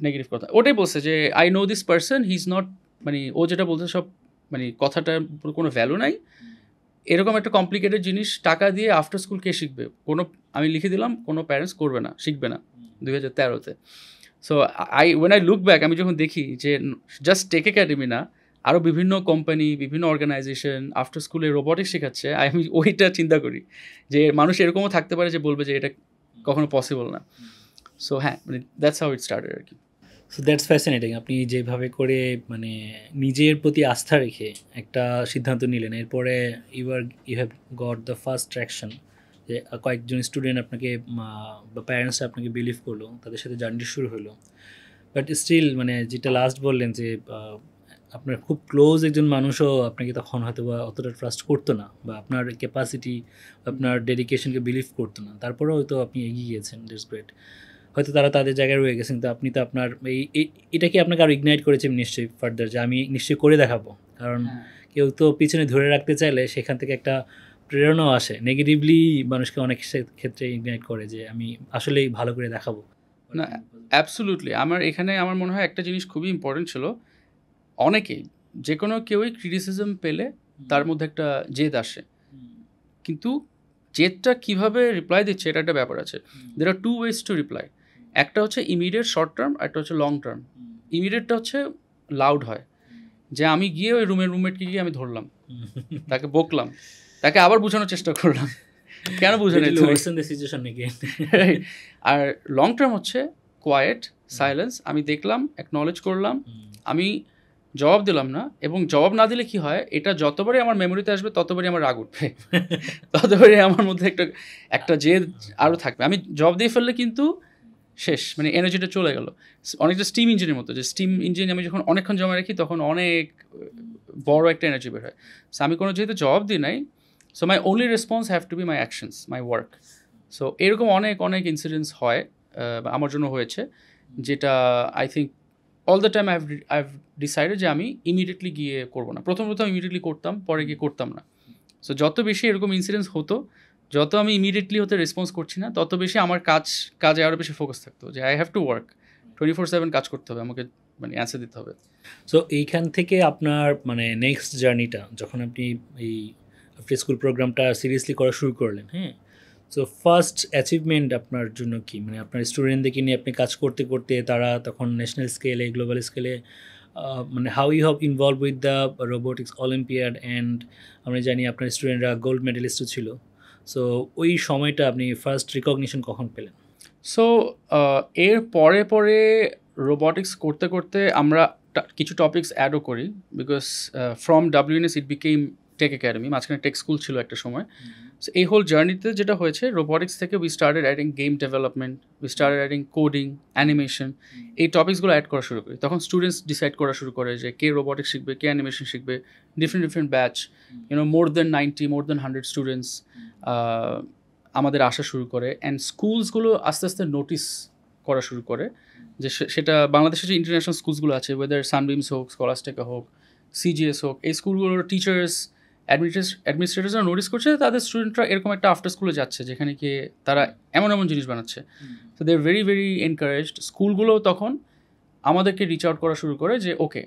নেগেটিভ কথা ওটাই বলছে যে I know this person, he is not, মানে ও যেটা বলছে সব মানে কথাটার কোনো ভ্যালু নাই। এরকম একটা কমপ্লিকেটেড জিনিস টাকা দিয়ে আফটার স্কুল কে শিখবে? আমি লিখে দিলাম কোনো প্যারেন্টস করবে না, শিখবে না 2013-তে। So when I look back, আমি যখন দেখি যে জাস্ট টেক একাডেমি না, আরও বিভিন্ন কোম্পানি, বিভিন্ন অর্গানাইজেশন আফটার স্কুলে রোবটিক্স শেখাচ্ছে, আমি ওইটা চিন্তা করি যে মানুষ এরকমও থাকতে পারে যে বলবে যে এটা কখনো পসিবল না। সো হ্যাঁ, মানে দ্যাটস হাউ ইট স্টার্টেড আর কি। So that's fascinating. আপনি যেভাবে করে মানে নিজের প্রতি আস্থা রেখে একটা সিদ্ধান্ত নিলেন, এরপরে you have got the first traction, যে কয়েকজন স্টুডেন্ট আপনাকে বা প্যারেন্টস আপনাকে বিলিভ করলো, তাদের সাথে জার্নি শুরু হলো। বাট স্টিল মানে যেটা লাস্ট বললেন যে আপনার খুব ক্লোজ একজন মানুষও আপনাকে তখন হয়তো বা অতটা ট্রাস্ট করতো না, বা আপনার ক্যাপাসিটি, আপনার ডেডিকেশনকে বিলিভ করতো না, তারপরেও হয়তো আপনি এগিয়ে গিয়েছেন। That's great. হয়তো তারা তাদের জায়গায় রয়ে গেছেন, কিন্তু আপনি তো আপনার এটা কি আপনাকে আরও ইগনাইট করেছে নিশ্চয়ই ফার্দার, যে আমি নিশ্চয়ই করে দেখাবো? কারণ কেউ তো পিছনে ধরে রাখতে চাইলে সেখান থেকে একটা প্রেরণাও আসে। নেগেটিভলি মানুষকে অনেক ক্ষেত্রে ইগনাইট করে যে আমি আসলেই ভালো করে দেখাবো না। অ্যাবসোলুটলি, আমার মনে হয় একটা জিনিস খুবই ইম্পর্টেন্ট ছিল। অনেকেই, যে কোনো কেউই ক্রিটিসিজম পেলে তার মধ্যে একটা জেদ আসে, কিন্তু জেদটা কীভাবে রিপ্লাই দিচ্ছে এটা একটা ব্যাপার আছে। দের আর 2 ওয়েজ টু রিপ্লাই। একটা হচ্ছে ইমিডিয়েট শর্ট টার্ম, একটা হচ্ছে লং টার্ম। ইমিডিয়েটটা হচ্ছে লাউড হয়, যে আমি গিয়ে ওই রুমমেটকে গিয়ে আমি ধরলাম, তাকে বকলাম, তাকে আবার বোঝানোর চেষ্টা করলাম কেন বোঝানো। আর লং টার্ম হচ্ছে কোয়াইট সাইলেন্স, আমি দেখলাম, অ্যাকনলেজ করলাম, আমি জবাব দিলাম না, এবং জবাব না দিলে কি হয়, এটা যতবারই আমার মেমোরিতে আসবে ততবারই আমার রাগ উঠবে, ততবারই আমার মধ্যে একটা জেদ আরও থাকবে। আমি জবাব দিয়ে ফেললে কিন্তু শেষ, মানে এনার্জিটা চলে গেল। অনেকটা স্টিম ইঞ্জিনের মতো, যে স্টিম ইঞ্জিন আমি যখন অনেকক্ষণ জমা রাখি তখন অনেক বড় একটা এনার্জি বের হয়। সো আমি কোনো যেহেতু জবাব দিই নাই, so my only response have to B my actions, my work. So এরকম অনেক ইনসিডেন্টস হয়, আমার জন্য হয়েছে, যেটা I think all the time I have decided যে আমি ইমিডিয়েটলি গিয়ে করবো না। প্রথম ইমিডিয়েটলি করতাম, পরে গিয়ে করতাম না। সো যত বেশি এরকম ইনসিডেন্টস হতো, যত আমি ইমিডিয়েটলি হতে রেসপন্স করছি না, তত বেশি আমার কাজে আরও বেশি ফোকাস থাকতো, যে আই হ্যাভ টু ওয়ার্ক 24/7, কাজ করতে হবে আমাকে, মানে অ্যান্সার দিতে হবে। সো এইখান থেকে আপনার মানে নেক্সট জার্নিটা, যখন আপনি এই আফটার স্কুল প্রোগ্রামটা সিরিয়াসলি করা শুরু করলেন, হ্যাঁ, সো ফার্স্ট অ্যাচিভমেন্ট আপনার জন্য কি? মানে আপনার স্টুডেন্টদেরকে নিয়ে আপনি কাজ করতে করতে তারা তখন ন্যাশনাল স্কেলে, গ্লোবাল স্কেলে, মানে how you have involve with the robotics olympiad, and আমরা জানি আপনার স্টুডেন্টরা গোল্ড মেডেলিস্টও ছিল। সো ওই সময়টা আপনি ফার্স্ট রিকগনিশন কখন পেলেন? সো এর পরে রোবোটিক্স করতে করতে আমরা কিছু টপিকস অ্যাডও করি, because from WNS it became tech academy, মাঝখানে টেক স্কুল ছিল একটা সময়। সো এই হোল জার্নিতে যেটা হয়েছে, রোবোটিক্স থেকে we started adding game development, we started adding coding, animation, এই টপিক্সগুলো অ্যাড করা শুরু করি। তখন স্টুডেন্টস ডিসাইড করা শুরু করে যে কে রোবোটিক্স শিখবে, কে অ্যানিমেশন শিখবে, ডিফারেন্ট ব্যাচ, মোর দেন 100 স্টুডেন্টস আমাদের আসা শুরু করে। অ্যান্ড স্কুলসগুলো আস্তে আস্তে নোটিস করা শুরু করে যে সেটা বাংলাদেশের যে ইন্টারন্যাশনাল স্কুলসগুলো আছে, ওয়েদার সানবিমস হোক, স্কলাস্টিকা হোক, CGS হোক, এই স্কুলগুলোর টিচার্স, অ্যাডমিনিস্ট্রেটরসরা নোটিস করছে তাদের স্টুডেন্টরা এরকম একটা আফটার স্কুলে যাচ্ছে যেখানে গিয়ে তারা এমন জিনিস বানাচ্ছে। So they are very encouraged. স্কুলগুলো তখন আমাদেরকে রিচ আউট করা শুরু করে যে ওকে,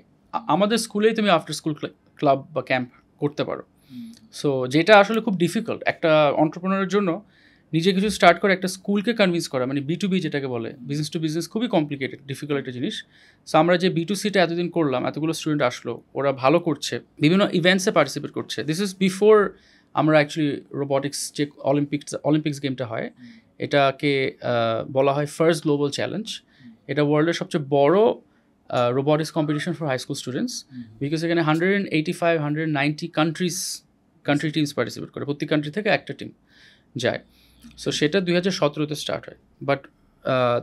আমাদের স্কুলেই তুমি আফটার স্কুল ক্লাব বা ক্যাম্প করতে পারো। সো যেটা আসলে খুব ডিফিকাল্ট একটা এন্টারপ্রেনারের জন্য, নিজে কিছু স্টার্ট করে একটা স্কুলকে কনভিন্স করা, মানে B2B যেটাকে বলে, বিজনেস টু বিজনেস, খুবই কমপ্লিকেটেড, ডিফিকাল্ট একটা জিনিস। সো আমরা যে B2Cটা এতদিন করলাম, এতগুলো স্টুডেন্ট আসলো, ওরা ভালো করছে, বিভিন্ন ইভেন্টসে পার্টিসিপেট করছে। দিস ইজ বিফোর আমরা অ্যাকচুয়ালি রোবোটিক্স যে অলিম্পিক্স গেমটা হয়, এটাকে বলা হয় ফার্স্ট গ্লোবাল চ্যালেঞ্জ। এটা ওয়ার্ল্ডের সবচেয়ে বড় robotics competition for high school students, because এখানে 185-190 কান্ট্রি টিমস পার্টিসিপেট করে, প্রতি কান্ট্রি থেকে একটা টিম যায়। সো সেটা 2017-তে স্টার্ট হয়, বাট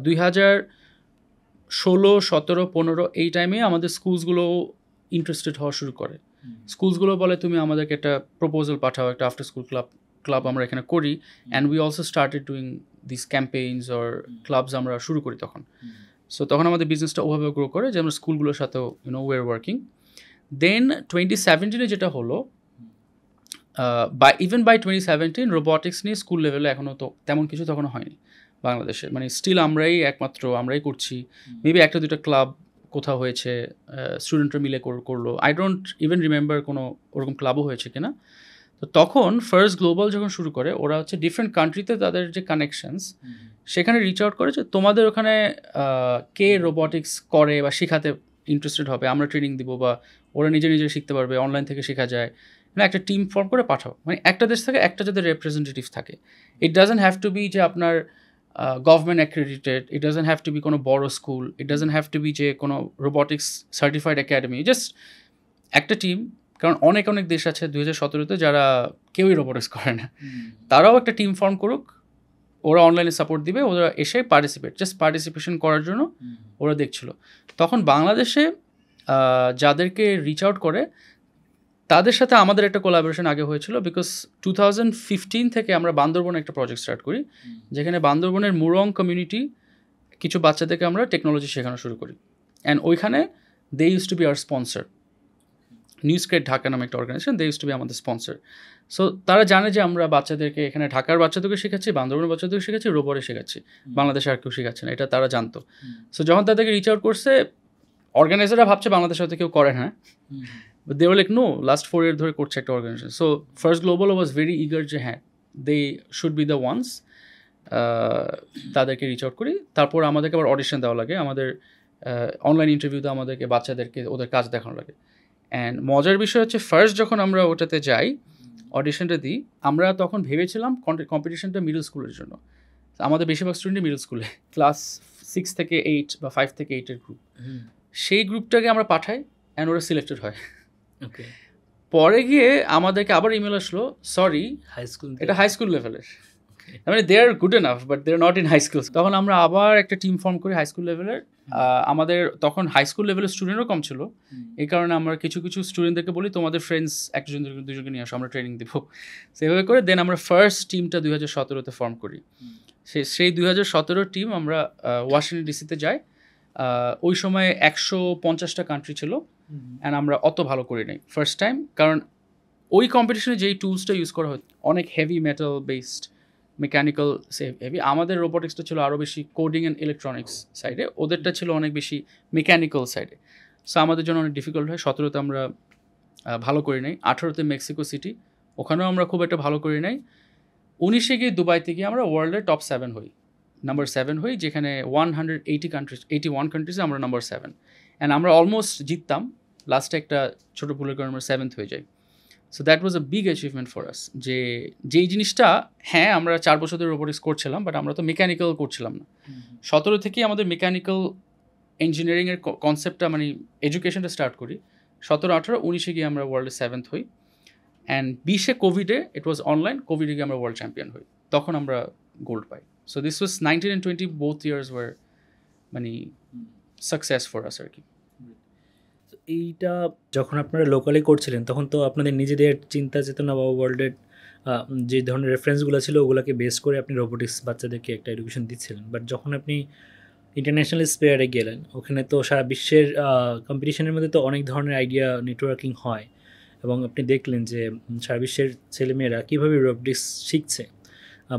2016, 17, 15 এই টাইমে আমাদের স্কুলসগুলো ইন্টারেস্টেড হওয়া শুরু করে। স্কুলসগুলো বলে তুমি আমাদেরকে একটা প্রপোজাল পাঠাও, একটা আফটার স্কুল ক্লাব আমরা এখানে করি। And we also started doing this campaigns or clubs আমরা শুরু করি তখন। সো তখন আমাদের বিজনেসটা ওভাবে গ্রো করে যে আমরা স্কুলগুলোর সাথেও উই আর ওয়ার্কিং। দেন 2017-এ যেটা হলো, বাই 2017 রোবোটিক্স নিয়ে স্কুল লেভেলে এখনও তো তেমন কিছু তখনও হয়নি বাংলাদেশে, মানে স্টিল আমরাই করছি। মেবি একটা দুটো ক্লাব কোথাও হয়েছে, স্টুডেন্টরা মিলে করলো, আই ডোন্ট ইভেন রিমেম্বার কোনো ওরকম ক্লাবও হয়েছে কিনা। তো তখন ফার্স্ট গ্লোবাল যখন শুরু করে, ওরা হচ্ছে ডিফারেন্ট কান্ট্রিতে তাদের যে কানেকশনস, সেখানে রিচ আউট করে যে তোমাদের ওখানে কে রোবোটিক্স করে বা শেখাতে ইন্টারেস্টেড হবে, আমরা ট্রেনিং দিব, বা ওরা নিজে শিখতে পারবে, অনলাইন থেকে শেখা যায়, মানে একটা টিম ফর্ম করে পাঠাও। মানে একটা দেশ থেকে একটা যাদের রিপ্রেজেন্টেটিভ থাকে। It doesn't have to be যে আপনার government accredited, it doesn't have to be কোনো বড় school, it doesn't have to be যে কোনো রোবোটিক্স সার্টিফাইড একাডেমি, জাস্ট একটা টিম। কারণ অনেক দেশ আছে 2017-তে যারা কেউই রোবোটিক্স করে না, তারাও একটা টিম ফর্ম করুক, ওরা অনলাইনে সাপোর্ট দিবে, ওরা এসে পার্টিসিপেশন করার জন্য ওরা দেখছিল। তখন বাংলাদেশে যাদেরকে রিচ আউট করে তাদের সাথে আমাদের একটা কোলাবোরেশন আগে হয়েছিল, বিকজ 2015 থেকে আমরা বান্দরবনে একটা প্রজেক্ট স্টার্ট করি, যেখানে বান্দরবনের মুরং কমিউনিটি কিছু বাচ্চাদেরকে আমরা টেকনোলজি শেখানো শুরু করি। অ্যান্ড ওইখানে they use to be our sponsor. NewsCred Dhaka নামে একটা organization, they use to be আমাদের স্পন্সর। সো তারা জানে যে আমরা বাচ্চাদেরকে এখানে ঢাকার বাচ্চাদেরকে শেখাচ্ছি, বান্দরবনের বাচ্চাদেরকে শেখাচ্ছি, রোবটে শেখাচ্ছি, বাংলাদেশে আর কেউ শেখাচ্ছে না, এটা তারা জানতো। সো যখন তাদেরকে রিচ আউট করছে, অর্গানাইজাররা ভাবছে বাংলাদেশে হয়তো কেউ করে না, but they were like no, last 4 years ধরে করছে একটা organization. So first global was very eager যে হ্যাঁ, they should be the ones, তাদেরকে রিচ আউট করি। তারপর আমাদেরকে আবার অডিশন দেওয়া লাগে, আমাদের অনলাইন ইন্টারভিউতে আমাদেরকে বাচ্চাদেরকে ওদের কাজ দেখানো লাগে। অ্যান্ড মজার বিষয় হচ্ছে, ফার্স্ট যখন আমরা ওটাতে যাই, অডিশনটা দিই, আমরা তখন ভেবেছিলাম কম্পিটিশনটা মিডল স্কুলের জন্য। আমাদের বেশিরভাগ স্টুডেন্টই মিডল স্কুলে, ক্লাস 6 থেকে 8 বা 5 থেকে 8-এর গ্রুপ। সেই গ্রুপটাকে আমরা পাঠাই, অ্যান্ড ওরা সিলেক্টেড হয়। ওকে, পরে গিয়ে আমাদেরকে আবার ইমেল আসলো, সরি হাই স্কুল, এটা হাই স্কুল লেভেলের, মানে they are good enough but they are not in high school. তখন আমরা আবার একটা টিম ফর্ম করি হাই স্কুল লেভেলের। আমাদের তখন হাই স্কুল লেভেলের স্টুডেন্টও কম ছিল, এই কারণে আমরা কিছু স্টুডেন্টদেরকে বলি তোমাদের ফ্রেন্ডস একজন দুজনকে নিয়ে আসো, আমরা ট্রেনিং দেবো। সেভাবে করে দেন আমরা ফার্স্ট টিমটা 2017-তে ফর্ম করি। সেই 2017 টিম আমরা ওয়াশিংটন ডিসিতে যাই। ওই সময় 150টা কান্ট্রি ছিল, অ্যান্ড আমরা অত ভালো করি নাই ফার্স্ট টাইম, কারণ ওই কম্পিটিশনে যেই টুলসটা ইউজ করা হয় অনেক heavy metal based, mechanical heavy. আমাদের রোবোটিক্সটা ছিল আরও বেশি কোডিং অ্যান্ড ইলেকট্রনিক্স সাইডে, ওদেরটা ছিল অনেক বেশি মেকানিক্যাল সাইডে। সো আমাদের জন্য অনেক ডিফিকাল্ট হয়। 17-তে আমরা ভালো করি নাই। 18-তে মেক্সিকো সিটি, ওখানেও আমরা খুব একটা ভালো করি নাই। 19-এ গিয়ে দুবাইতে গিয়ে আমরা ওয়ার্ল্ডের টপ 7 হই, নাম্বার 7 হই, যেখানে 81 কান্ট্রিজে আমরা নাম্বার 7। অ্যান্ড আমরা অলমোস্ট জিততাম, লাস্টে একটা ছোটো ভুলের কারণে আমরা 7th হয়ে যাই। So that was a big achievement for us, যেই জিনিসটা, হ্যাঁ আমরা 4 বছর ধরে রোবোটিক্স করছিলাম, বাট আমরা তো মেকানিক্যাল করছিলাম না। 17 থেকেই আমাদের মেকানিক্যাল ইঞ্জিনিয়ারিংয়ের কনসেপ্টটা মানে এডুকেশনটা স্টার্ট করি, 17-18-19 গিয়ে আমরা ওয়ার্ল্ডে 7th হই, অ্যান্ড 20 কোভিডে ইট ওয়াজ অনলাইন, কোভিডে গিয়ে আমরা ওয়ার্ল্ড চ্যাম্পিয়ন হই, তখন আমরা গোল্ড পাই। So this was 19 and 20 both years were মানে সাকসেস ফর আস আর কি। এইটা যখন আপনারা লোকালি করছিলেন তখন তো আপনাদের নিজেদের চিন্তা চেতনা বা ওয়ার্ল্ডের যে ধরনের রেফারেন্সগুলো ছিল ওগুলোকে বেস করে আপনি রোবোটিক্স বাচ্চাদেরকে একটা এডুকেশন দিচ্ছিলেন, বাট যখন আপনি ইন্টারন্যাশনাল স্পেয়ারে গেলেন ওখানে তো সারা বিশ্বের কম্পিটিশনের মধ্যে তো অনেক ধরনের আইডিয়া নেটওয়ার্কিং হয় এবং আপনি দেখলেন যে সারা বিশ্বের ছেলেমেয়েরা কীভাবে রোবোটিক্স শিখছে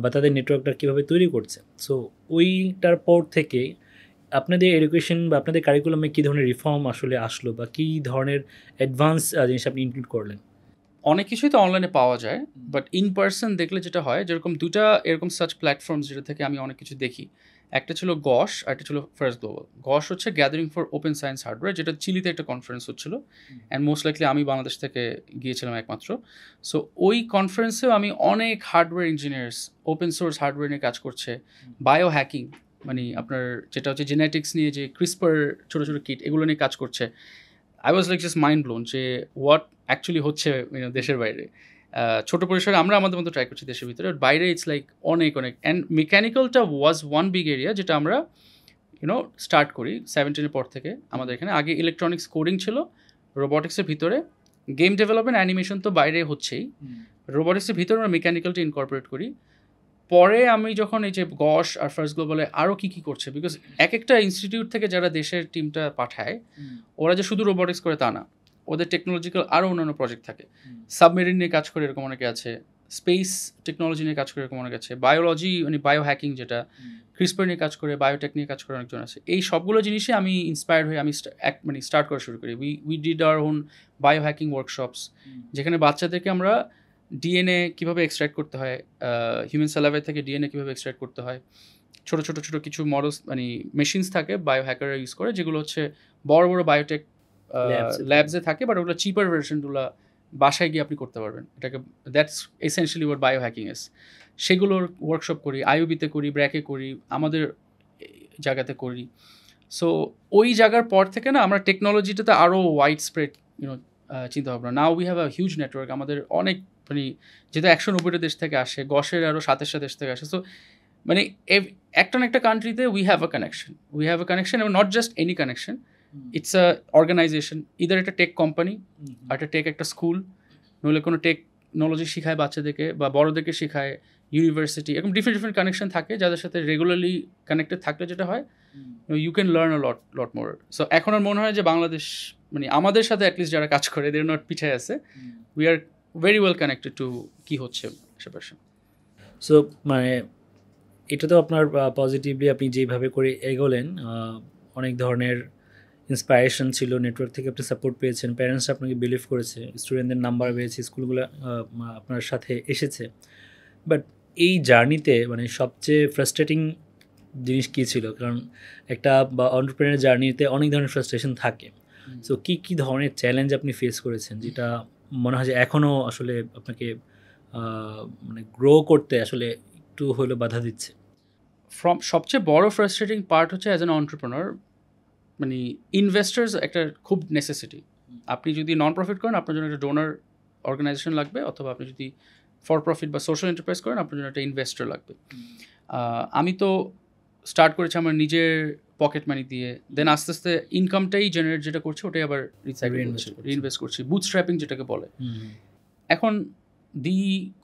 বা তাদের নেটওয়ার্কটা কীভাবে তৈরি করছে। সো ওইটার পর থেকে আপনাদের এডুকেশন বা আপনাদের কারিকুলামে কী ধরনের রিফর্ম আসলে আসলো বা কী ধরনের অ্যাডভান্স জিনিস আপনি ইনক্লুড করলেন? অনেক কিছুই তো অনলাইনে পাওয়া যায়, বাট ইন পার্সন দেখলে যেটা হয়, যেরকম দুটা এরকম সার্চ প্ল্যাটফর্মস যেটা থেকে আমি অনেক কিছু দেখি, একটা ছিল গশ আর একটা ছিল ফার্স্ট গ্লোবাল। গশ হচ্ছে gathering for open science hardware, যেটা চিলিতে একটা কনফারেন্স হচ্ছিল, অ্যান্ড মোস্ট লাইকলি আমি বাংলাদেশ থেকে গিয়েছিলাম একমাত্র। সো ওই কনফারেন্সেও আমি অনেক hardware engineers open source hardware নিয়ে কাজ করছে, বায়ো হ্যাকিং মানে আপনার যেটা হচ্ছে জেনেটিক্স নিয়ে যে ক্রিসপার ছোটো ছোটো কিট এগুলো নিয়ে কাজ করছে। I was like just mind blown যে হোয়াট অ্যাকচুয়ালি হচ্ছে দেশের বাইরে। ছোটো পরিসরে আমরা আমাদের মতো ট্রাই করছি দেশের ভিতরে, বাইরে ইটস লাইক অনেক অনেক। অ্যান্ড মেকানিক্যালটা ওয়াজ ওয়ান বিগ এরিয়া যেটা আমরা স্টার্ট করি 17-এর পর থেকে। আমাদের এখানে আগে ইলেকট্রনিক্স কোডিং ছিল, রোবোটিক্সের ভিতরে গেম ডেভেলপমেন্ট অ্যানিমেশন তো বাইরে হচ্ছেই, রোবোটিক্সের ভিতরে আমরা মেকানিক্যালটা ইনকর্পোরেট করি। পরে আমি যখন এই যে গশ আর ফার্স্ট গ্লোবালে আরও কী কী করছে, বিকজ এক একটা ইনস্টিটিউট থেকে যারা দেশের টিমটা পাঠায় ওরা যে শুধু রোবোটিক্স করে তা না, ওদের টেকনোলজিক্যাল আরও অন্যান্য প্রজেক্ট থাকে। সাবমেরিন নিয়ে কাজ করে এরকম অনেকে আছে, স্পেস টেকনোলজি নিয়ে কাজ করে এরকম অনেকে আছে, বায়োলজি মানে বায়ো হ্যাকিং যেটা ক্রিসপার নিয়ে কাজ করে, বায়োটেক নিয়ে কাজ করে অনেকজন আছে। এই সবগুলো জিনিসই আমি ইন্সপায়ার্ড হয়ে আমি মানে স্টার্ট করা শুরু করি। We did our own bio hacking workshops, যেখানে বাচ্চাদেরকে আমরা ডিএনএ কীভাবে এক্সট্র্যাক্ট করতে হয়, হিউম্যান স্যালাইভা থেকে ডিএনএ কীভাবে এক্সট্র্যাক্ট করতে হয়, ছোটো ছোটো ছোটো কিছু মডেলস মানে মেশিনস থাকে বায়ো হ্যাকাররা ইউজ করে, যেগুলো হচ্ছে বড় বড় বায়োটেক ল্যাবসে থাকে, বাট ওগুলো চিপার ভার্সনগুলো বাসায় গিয়ে আপনি করতে পারবেন। এটাকে that's essentially what biohacking is. সেগুলোর ওয়ার্কশপ করি, আইওবিতে করি, ব্র্যাকে করি, আমাদের জায়গাতে করি। সো ওই জায়গার পর থেকে না আমরা টেকনোলজিটাতে আরও ওয়াইড স্প্রেড চিন্তা ভাবনা। Now we have a huge network, আমাদের অনেক মানে যেহেতু 190টা দেশ থেকে আসে, গশের আরও 27টা দেশ থেকে আসে। সো মানে একটা না একটা কান্ট্রিতে উই হ্যাভ আ কানেকশন, এবং not just any connection, it's a organization, either একটা টেক কোম্পানি আর একটা স্কুল, নইলে কোনো টেকনোলজি শেখায় বাচ্চাদেরকে বা বড়োদেরকে শেখায়, ইউনিভার্সিটি, এরকম ডিফারেন্ট কানেকশন থাকে যাদের সাথে রেগুলারলি কানেক্টেড থাকলে যেটা হয় you can learn a lot more. So এখন আর মনে হয় যে বাংলাদেশ মানে আমাদের সাথে অ্যাটলিস্ট যারা কাজ করে দের নট পিছিয়ে আছে, we are very well connected to কী হচ্ছে আশেপাশে। সো মানে এটা তো আপনার পজিটিভলি আপনি যেইভাবে করে এগোলেন, অনেক ধরনের ইন্সপায়ারেশন ছিল, নেটওয়ার্ক থেকে আপনি সাপোর্ট পেয়েছেন, প্যারেন্টস আপনাকে বিলিভ করেছে, স্টুডেন্টদের নাম্বার পেয়েছে, স্কুলগুলো আপনার সাথে এসেছে। বাট এই জার্নিতে মানে সবচেয়ে ফ্রাস্ট্রেটিং জিনিস কী ছিল? কারণ একটা বা এন্টারপ্রেনার জার্নিতে অনেক ধরনের ফ্রাস্ট্রেশন থাকে। সো কী ধরনের চ্যালেঞ্জ আপনি ফেস করেছেন যেটা মনে হয় যে এখনও আসলে আপনাকে মানে গ্রো করতে আসলে একটু হলেও বাধা দিচ্ছে? সবচেয়ে বড় ফ্রাস্ট্রেটিং পার্ট হচ্ছে অ্যাজ অ্যান এন্টারপ্রেনার মানে ইনভেস্টার্স একটা খুব নেসেসিটি। আপনি যদি নন প্রফিট করেন আপনার জন্য একটা ডোনার অর্গানাইজেশন লাগবে, অথবা আপনি যদি ফর প্রফিট বা সোশ্যাল এন্টারপ্রাইজ করেন আপনার জন্য একটা ইনভেস্টর লাগবে। আমি তো স্টার্ট করেছি আমার নিজের পকেট মানি দিয়ে, দেন আস্তে আস্তে ইনকামটাই জেনারেট যেটা করছি ওটাই আবার রিইনভেস্ট করছি, বুটস্ট্র্যাপিং যেটাকে বলে। এখন the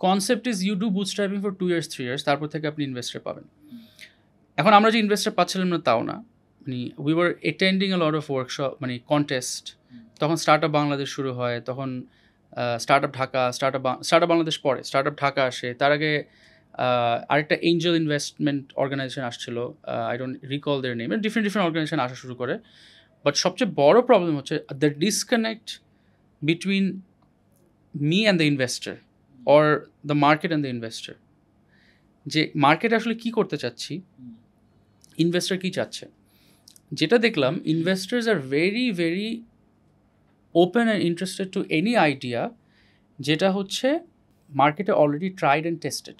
concept is you do bootstrapping for 2 years 3 years, তারপর থেকে আপনি ইনভেস্টর পাবেন। এখন আমরা যে ইনভেস্টর পাচ্ছিলাম না তাও না, মানে we were attending a lot of workshop মানে কন্টেস্ট। তখন স্টার্টআপ বাংলাদেশ শুরু হয়, তখন স্টার্টআপ ঢাকা, স্টার্টআপ বাংলাদেশ পরে স্টার্টআপ ঢাকা আসে, তার আগে আরেকটা এঞ্জেল ইনভেস্টমেন্ট অর্গানাইজেশন আসছিল, I don't recall their name, different organization আসা শুরু করে। বাট সবচেয়ে বড় প্রবলেম হচ্ছে the disconnect between me and the investor or the market and the investor. যে মার্কেট আসলে কী করতে চাচ্ছি, ইনভেস্টর কী চাচ্ছে। যেটা দেখলাম investors are very very open and interested to any idea যেটা হচ্ছে মার্কেটে already tried and tested.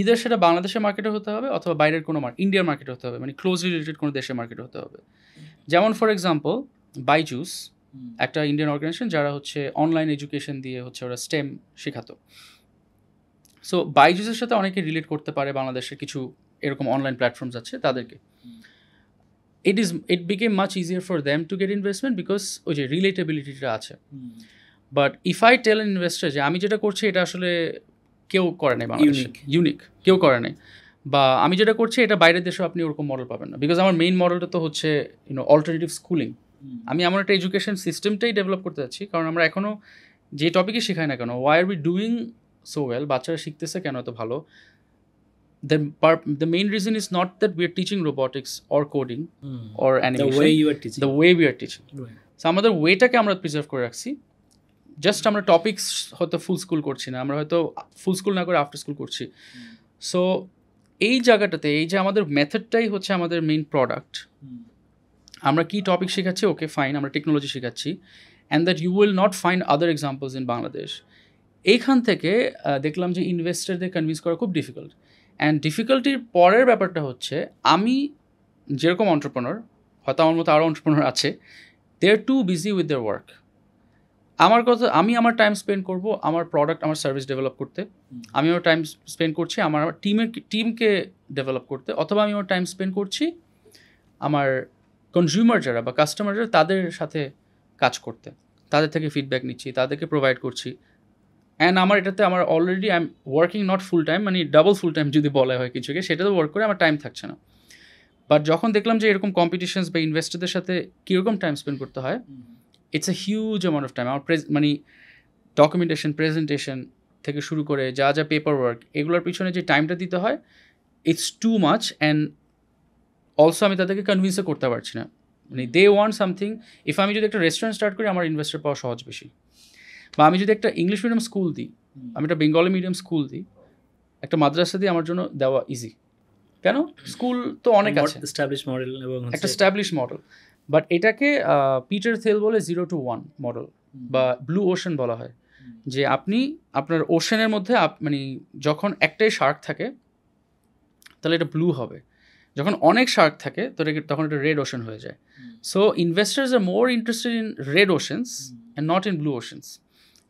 Either সেটা বাংলাদেশের মার্কেটে হতে হবে অথবা বাইরের কোনো ইন্ডিয়ার মার্কেটে হতে হবে, মানে ক্লোজলি রিলেটেড কোনো দেশের মার্কেটে হতে হবে। যেমন ফর এক্সাম্পল বাইজুস একটা ইন্ডিয়ান অর্গানাইজেশন যারা হচ্ছে অনলাইন এডুকেশন দিয়ে হচ্ছে ওরা স্টেম শেখাতো। সো বাইজুসের সাথে অনেকে রিলেট করতে পারে, বাংলাদেশের কিছু এরকম অনলাইন প্ল্যাটফর্মস আছে তাদেরকে। It became much easier for them to get investment because ওই যে রিলেটেবিলিটিটা আছে। But if I tell an investor যে আমি যেটা করছি এটা আসলে কেউ করে নাই বাংলাদেশে, ইউনিক কেউ করে নাই, বা আমি যেটা করছি এটা বাইরের দেশেও আপনি ওরকম মডেল পাবেন না, বিকজ আমার মেইন মডেলটা তো হচ্ছে অল্টারনেটিভ স্কুলিং। আমি আমার একটা এডুকেশন সিস্টেমটাই ডেভেলপ করতে যাচ্ছি, কারণ আমরা এখনও যে টপিকই শেখাই না কেন, why are we doing so well, বাচ্চারা শিখতেছে কেন এত ভালো, the main reason is not that we are teaching robotics or coding or animation, the way we are teaching. So আমাদের ওয়েটাকে আমরা প্রিজার্ভ করে রাখছি। জাস্ট আমরা টপিকস হয়তো ফুল স্কুল করছি না, আমরা হয়তো ফুল স্কুল না করে আফটার স্কুল করছি। সো এই জায়গাটাতে এই যে আমাদের মেথডটাই হচ্ছে আমাদের মেইন প্রোডাক্ট। আমরা কি টপিক শেখাচ্ছি, ওকে ফাইন, আমরা টেকনোলজি শেখাচ্ছি, and that you will not find other examples in Bangladesh. এইখান থেকে দেখলাম যে ইনভেস্টারদের কনভিন্স করা খুব ডিফিকাল্ট। অ্যান্ড ডিফিকাল্টির পরের ব্যাপারটা হচ্ছে আমি যেরকম অন্টারপ্রেনার, হয়তো আমার মতো আরও অন্টারপ্রেনার আছে, they are too busy with their work. আমি আমার টাইম স্পেন্ড করব আমার প্রোডাক্ট, আমার সার্ভিস ডেভেলপ করতে, আমি আমার টাইম স্পেন্ড করছি আমার টিমকে ডেভেলপ করতে, অথবা আমি আমার টাইম স্পেন্ড করছি আমার কনজিউমার যারা বা কাস্টমার যারা তাদের সাথে কাজ করতে, তাদের থেকে ফিডব্যাক নিচ্ছি, তাদেরকে প্রোভাইড করছি। অ্যান্ড আমার এটাতে আমার already I am working not full time, মানে ডাবল ফুল টাইম যদি বলা হয় কিছুকে, সেটাতে ওয়ার্ক করে আমার টাইম থাকছে না। বাট যখন দেখলাম যে এরকম কম্পিটিশনস বা ইনভেস্টরদের সাথে কীরকম টাইম স্পেন্ড করতে হয়, it's a huge amount of time. আমার মানে ডকুমেন্টেশন, প্রেজেন্টেশন থেকে শুরু করে যা যা পেপার ওয়ার্ক, এগুলোর পিছনে যে টাইমটা দিতে হয়, it's too much. And also আমি তাদেরকে কনভিন্সও করতে পারছি না, মানে দে ওয়ান্ট সামথিং। ইফ আমি যদি একটা রেস্টুরেন্ট স্টার্ট করি, আমার ইনভেস্টর পাওয়া সহজ বেশি, বা আমি যদি একটা ইংলিশ মিডিয়াম স্কুল দিই, আমি একটা বেঙ্গলি মিডিয়াম স্কুল দিই, একটা মাদ্রাসা দিয়ে আমার জন্য দেওয়া ইজি। কেন? স্কুল তো অনেক আছে, একটা স্ট্যাবলিশ মডেল। বাট এটাকে পিটার থেল বলে 0 to 1 মডেল বা ব্লু ওশান বলা হয়, যে আপনি আপনার ওশানের মধ্যে মানে যখন একটাই শার্ক থাকে তাহলে এটা ব্লু হবে, যখন অনেক শার্ক থাকে তো তখন এটা রেড ওশান হয়ে যায়। So investors are more interested in red oceans and not in blue oceans.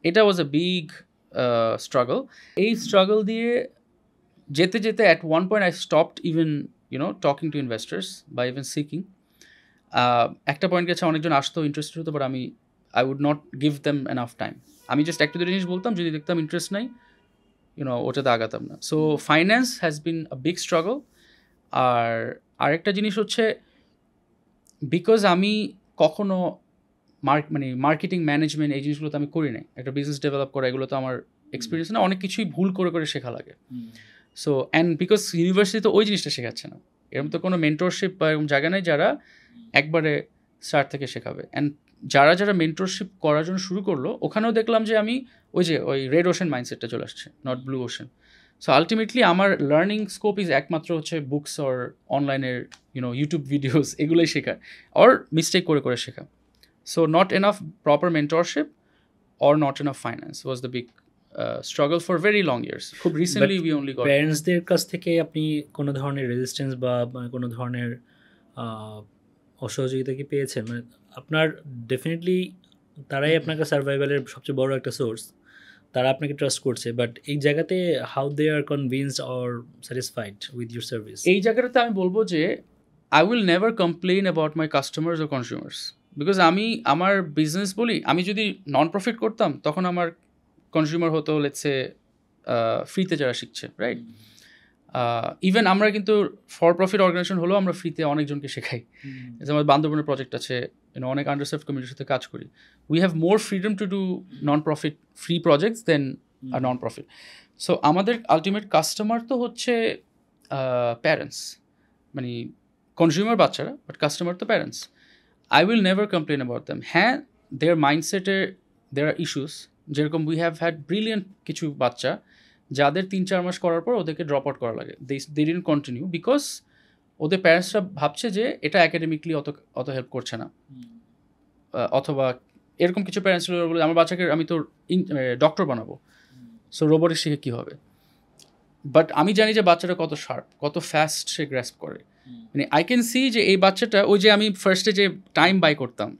এটা ওয়াজ আ বিগ স্ট্রাগল। এই স্ট্রাগল দিয়ে যেতে যেতে at one point I stopped even talking to investors বা ইভেন সিকিং। একটা point গেছে অনেকজন আসতো, ইন্টারেস্টেড হতো, but I would not give them enough time. আমি জাস্ট একটা দুটো জিনিস বলতাম, যদি দেখতাম ইন্টারেস্ট নাই ওটাতে আগাতাম না। So finance has been a big struggle. আর আরেকটা জিনিস হচ্ছে, বিকজ আমি কখনো মানে মার্কেটিং, ম্যানেজমেন্ট, এই জিনিসগুলো তো আমি করি নাই, একটা বিজনেস ডেভেলপ করা এগুলো তো আমার এক্সপিরিয়েন্স না, অনেক কিছুই ভুল করে করে শেখা লাগে। সো অ্যান্ড বিকজ ইউনিভার্সিটি তো ওই জিনিসটা শেখাচ্ছে না, এরকম তো কোনো মেন্টরশিপ বা এরকম জায়গা নেই যারা একবারে স্টার্ট থেকে শেখাবে। অ্যান্ড যারা যারা মেন্টরশিপ করার জন্য শুরু করলো, ওখানেও দেখলাম যে আমি ওই রেড ওশান মাইন্ডসেটটা চলে আসছে, not blue ocean. So ultimately আমার লার্নিং স্কোপ ইজ একমাত্র হচ্ছে বুকস অর অনলাইনের ইউটিউব ভিডিওস, এগুলোই শেখা, অর মিস্টেক করে করে শেখা। So not enough proper mentorship or not enough finance was the big struggle for very long years. খুব রিসেন্টলি we only got প্যারেন্টসদের কাছ থেকে আপনি কোনো ধরনের রেজিস্ট্যান্স বা কোনো ধরনের অসহযোগিতা কি পেয়েছেন? মানে আপনার ডেফিনেটলি তারাই আপনাকে সার্ভাইভালের সবচেয়ে বড় একটা সোর্স, তারা আপনাকে ট্রাস্ট করছে, বাট এই জায়গাতে how they are convinced or satisfied with your service? এই জায়গাটাতে আমি বলবো যে I will never complain about my customers ও কনজিউমার্স, বিকজ আমি আমার বিজনেস বলি, আমি যদি নন প্রফিট করতাম তখন আমার কনজিউমার হতো লেটসে ফ্রিতে যারা শিখছে, রাইট? ইভেন আমরা কিন্তু ফর প্রফিট অর্গানাইজেশন হলেও আমরা ফ্রিতে অনেকজনকে শেখাই। যেমন বান্দরবনের প্রজেক্ট আছে, অনেক আন্ডারসার্ভড কমিউনিটির সাথে কাজ করি। We have more freedom to do non profit free projects than আর নন প্রফিট। সো আমাদের আলটিমেট কাস্টমার তো হচ্ছে প্যারেন্টস, মানে কনজিউমার বাচ্চারা, বাট কাস্টমার তো parents. I will never complain about them. হ্যাঁ, দেয়ার মাইন্ডসেটের দেয়ার আর ইস্যুস, যেরকম উই হ্যাভ হ্যাড ব্রিলিয়েন্ট কিছু বাচ্চা যাদের 3-4 মাস করার পর ওদেরকে ড্রপ আউট করা লাগে, দে ডিডন্ট কন্টিনিউ বিকজ ওদের প্যারেন্টসরা ভাবছে যে এটা একাডেমিকলি অত হেল্প করছে না, অথবা এরকম কিছু প্যারেন্টস বলে আমার বাচ্চাকে আমি তো ডক্টর বানাবো, সো রোবোটিক্স শিখে কী হবে। বাট আমি জানি যে বাচ্চাটা কত শার্প, কত ফাস্ট সে গ্র্যাস্প করে। মানে আই ক্যান সি যে এই বাচ্চাটা, ওই যে আমি ফার্স্টে যে টাইম বাই করতাম,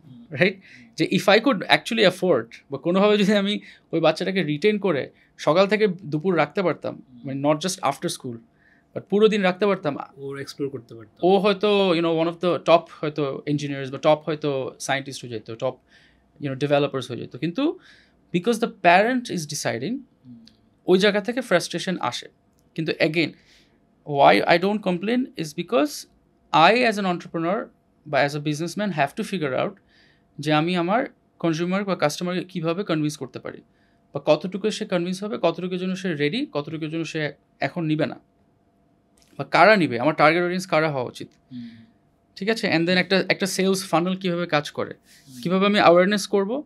রাইট, যে if I could actually afford বা কোনোভাবে যদি আমি ওই বাচ্চাটাকে রিটেন করে সকাল থেকে দুপুর রাখতে পারতাম, মানে not just after school but পুরো দিন রাখতে পারতাম, ওর এক্সপ্লোর করতে পারতাম, ও হয়তো ওয়ান অফ দ্য টপ হয়তো ইঞ্জিনিয়ার্স বা টপ হয়তো সায়েন্টিস্ট হয়ে যেত, টপ ডেভেলপার্স হয়ে যেত। কিন্তু because the parent is deciding, ওই জায়গা থেকে ফ্রাস্ট্রেশন আসে। কিন্তু again why I don't complain is because I as an entrepreneur বা as a businessman have to figure out যে আমি আমার কনজিউমার বা কাস্টমারকে কীভাবে কনভিন্স করতে পারি, বা কতটুকু সে কনভিন্স হবে, কতটুকুর জন্য সে রেডি, কতটুকুর জন্য সে এখন নিবে না, বা কারা নিবে, আমার টার্গেট অডিয়েন্স কারা হওয়া উচিত, ঠিক আছে। অ্যান্ড দেন একটা সেলস ফানেল কীভাবে কাজ করে, কীভাবে আমি অ্যাওয়ারনেস করবো,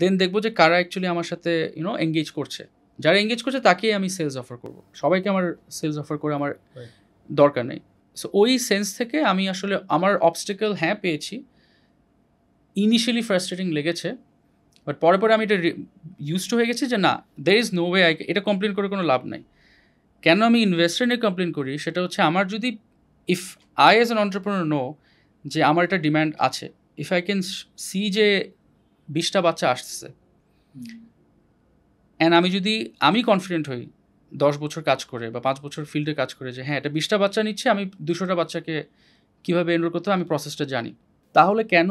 দেন দেখবো যে কারা অ্যাকচুয়ালি আমার সাথে এঙ্গেজ করছে। যারা এঙ্গেজ করছে তাকেই আমি সেলস অফার করব, সবাইকে আমার সেলস অফার করে আমার দরকার নেই। সো ওই সেন্স থেকে আমি আসলে আমার অবস্টেকল পেয়েছি, ইনিশিয়ালি ফ্রাস্ট্রেটিং লেগেছে, বাট পরে পরে আমি এটা ইউজড হয়ে গেছি যে না, দের ইজ নো ওয়ে এটা কমপ্লেন করে কোনো লাভ নাই। কেন আমি ইনভেস্টার নিয়ে কমপ্লেন করি, সেটা হচ্ছে আমার যদি if I as an entrepreneur know যে আমার একটা ডিম্যান্ড আছে, ইফ আই ক্যান সি যে 20টা বাচ্চা আসতেছে, অ্যান্ড আমি কনফিডেন্ট হই 10 বছর কাজ করে বা 5 বছর ফিল্ডে কাজ করে যে হ্যাঁ এটা 20টা বাচ্চা নিচ্ছে, আমি 200টা বাচ্চাকে কীভাবে এনরোল করতে হবে আমি প্রসেসটা জানি, তাহলে কেন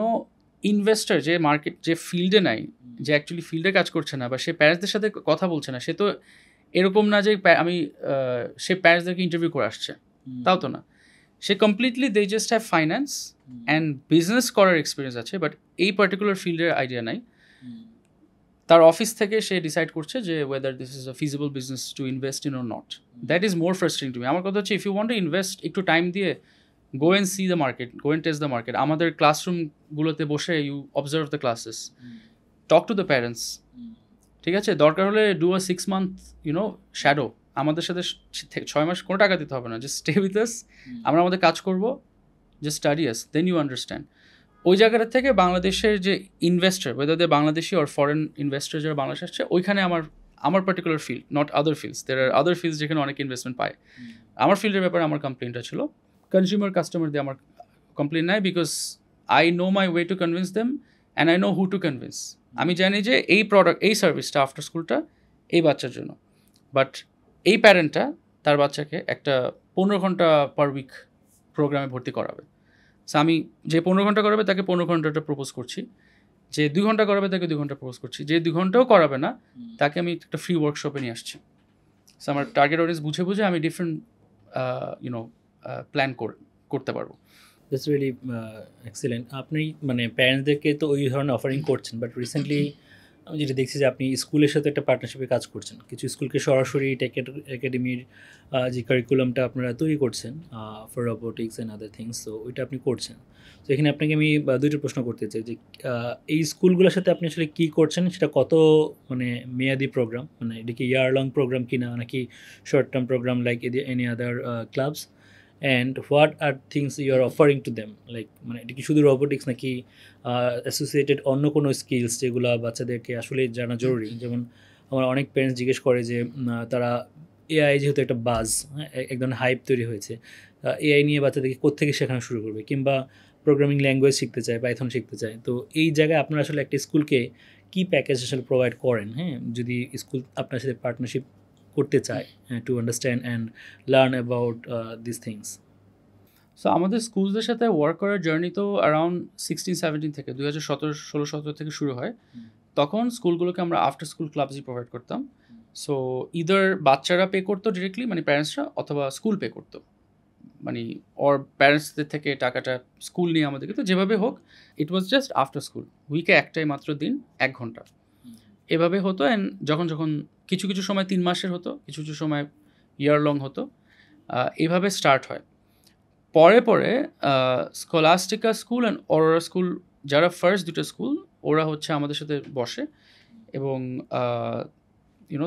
ইনভেস্টার যে মার্কেট যে ফিল্ডে নাই, যে অ্যাকচুয়ালি ফিল্ডে কাজ করছে না বা সে প্যারেন্টসদের সাথে কথা বলছে না, সে তো এরকম না যে সে প্যারেন্টসদেরকে ইন্টারভিউ করে আসছে, তাও তো না, সে completely they just have finance and business করার এক্সপিরিয়েন্স আছে, বাট এই পার্টিকুলার ফিল্ডের আইডিয়া নাই। তার অফিস থেকে সে ডিসাইড করছে যে whether this is a feasible business to invest in or not. That is more frustrating to me. আমার কথা হচ্ছে if you want to invest, একটু টাইম দিয়ে go and see the market, go and test the market. আমাদের ক্লাসরুমগুলোতে বসে you observe the classes, talk to the parents, ঠিক আছে। দরকার হলে ডু আ 6 month শ্যাডো, আমাদের সাথে 6 মাস কোনো টাকা দিতে হবে না, জাস্ট স্টে উইথ আস, আমরা আমাদের কাজ করবো, just study us, then you understand. ওই জায়গাটা থেকে বাংলাদেশের যে investor, whether they Bangladeshi or foreign investor যারা বাংলাদেশ আসছে, ওইখানে আমার particular field, not other fields, there are other fields যেখানে অনেক ইনভেস্টমেন্ট পায়। আমার ফিল্ডের ব্যাপারে আমার কমপ্লেনটা ছিল কনজিউমার কাস্টমার দিয়ে আমার কমপ্লেন নাই, because I know my way to convince them and I know who to convince. আমি জানি যে এই প্রোডাক্ট, এই সার্ভিসটা আফটার স্কুলটা এই বাচ্চার জন্য, বাট এই প্যারেন্টটা তার বাচ্চাকে একটা 15 ঘন্টা পার উইক প্রোগ্রামে ভর্তি করাবে। সো আমি যে 15 ঘন্টা করাবে তাকে 15 ঘন্টাটা প্রপোজ করছি, যে 2 ঘন্টা করাবে তাকে 2 ঘন্টা প্রপোজ করছি, যে 2 ঘন্টাও করাবে না তাকে আমি একটা ফ্রি ওয়ার্কশপে নিয়ে আসছি। সো আমার টার্গেট অডিয়েন্স বুঝে বুঝে আমি ডিফারেন্ট প্ল্যান করতে পারবো। That's really excellent. আপনি মানে প্যারেন্টসদেরকে তো ওই ধরনের অফারিং করছেন, বাট রিসেন্টলি আমি যেটা দেখছি যে আপনি স্কুলের সাথে একটা পার্টনারশিপে কাজ করছেন, কিছু স্কুলকে সরাসরি টেক একাডেমির যে কারিকুলামটা আপনারা তৈরি করছেন for robotics and other things, তো ওইটা আপনি করছেন। তো এখানে আপনাকে আমি দুইটা প্রশ্ন করতে চাই যে এই স্কুলগুলোর সাথে আপনি আসলে কী করছেন, সেটা কত মানে মেয়াদি প্রোগ্রাম, মানে এটা কি ইয়ার লং প্রোগ্রাম কিনা, নাকি short term program like any other clubs, and what are things you are offering to them, like মানে এটা কি শুধু রোবোটিক্স নাকি অ্যাসোসিয়েটেড অন্য কোনো স্কিলস যেগুলো বাচ্চাদেরকে আসলে জানা জরুরি। যেমন আমার অনেক প্যারেন্টস জিজ্ঞেস করে যে তারা এআই যেহেতু একটা বাজ, এক ধরনের হাইপ তৈরি হয়েছে, এআই নিয়ে বাচ্চাদেরকে কোত্থেকে শেখানো শুরু করবে, কিংবা প্রোগ্রামিং ল্যাঙ্গুয়েজ শিখতে চায়, পাইথন শিখতে চায়। তো এই জায়গায় আপনারা আসলে একটা স্কুলকে কী প্যাকেজ আসলে প্রোভাইড করেন, হ্যাঁ, যদি স্কুল আপনার সাথে পার্টনারশিপ করতে চায় to understand and learn about this things. So আমাদের স্কুলসদের সাথে ওয়ার্ক করার জার্নি তো অ্যারাউন্ড 16-17 থেকে 2016-17 থেকে শুরু হয়। তখন স্কুলগুলোকে আমরা আফটার স্কুল ক্লাবসই প্রোভাইড করতাম। সো ইদার বাচ্চারা পে করতো ডিরেক্টলি, মানে প্যারেন্টসরা, অথবা স্কুল পে করতো, মানে ওর প্যারেন্টসদের থেকে টাকাটা স্কুল নিয়ে আমাদেরকে, তো যেভাবে হোক ইট ওয়াজ জাস্ট আফটার স্কুল, উইকে একটাই মাত্র দিন 1 ঘন্টা এভাবে হতো। অ্যান্ড যখন কিছু কিছু সময় 3 মাসের হতো, কিছু কিছু সময় ইয়ার লং হতো, এভাবে স্টার্ট হয়। পরে পরে Scholastica school and Aurora school, যারা ফার্স্ট দুটো স্কুল, ওরা হচ্ছে আমাদের সাথে বসে এবং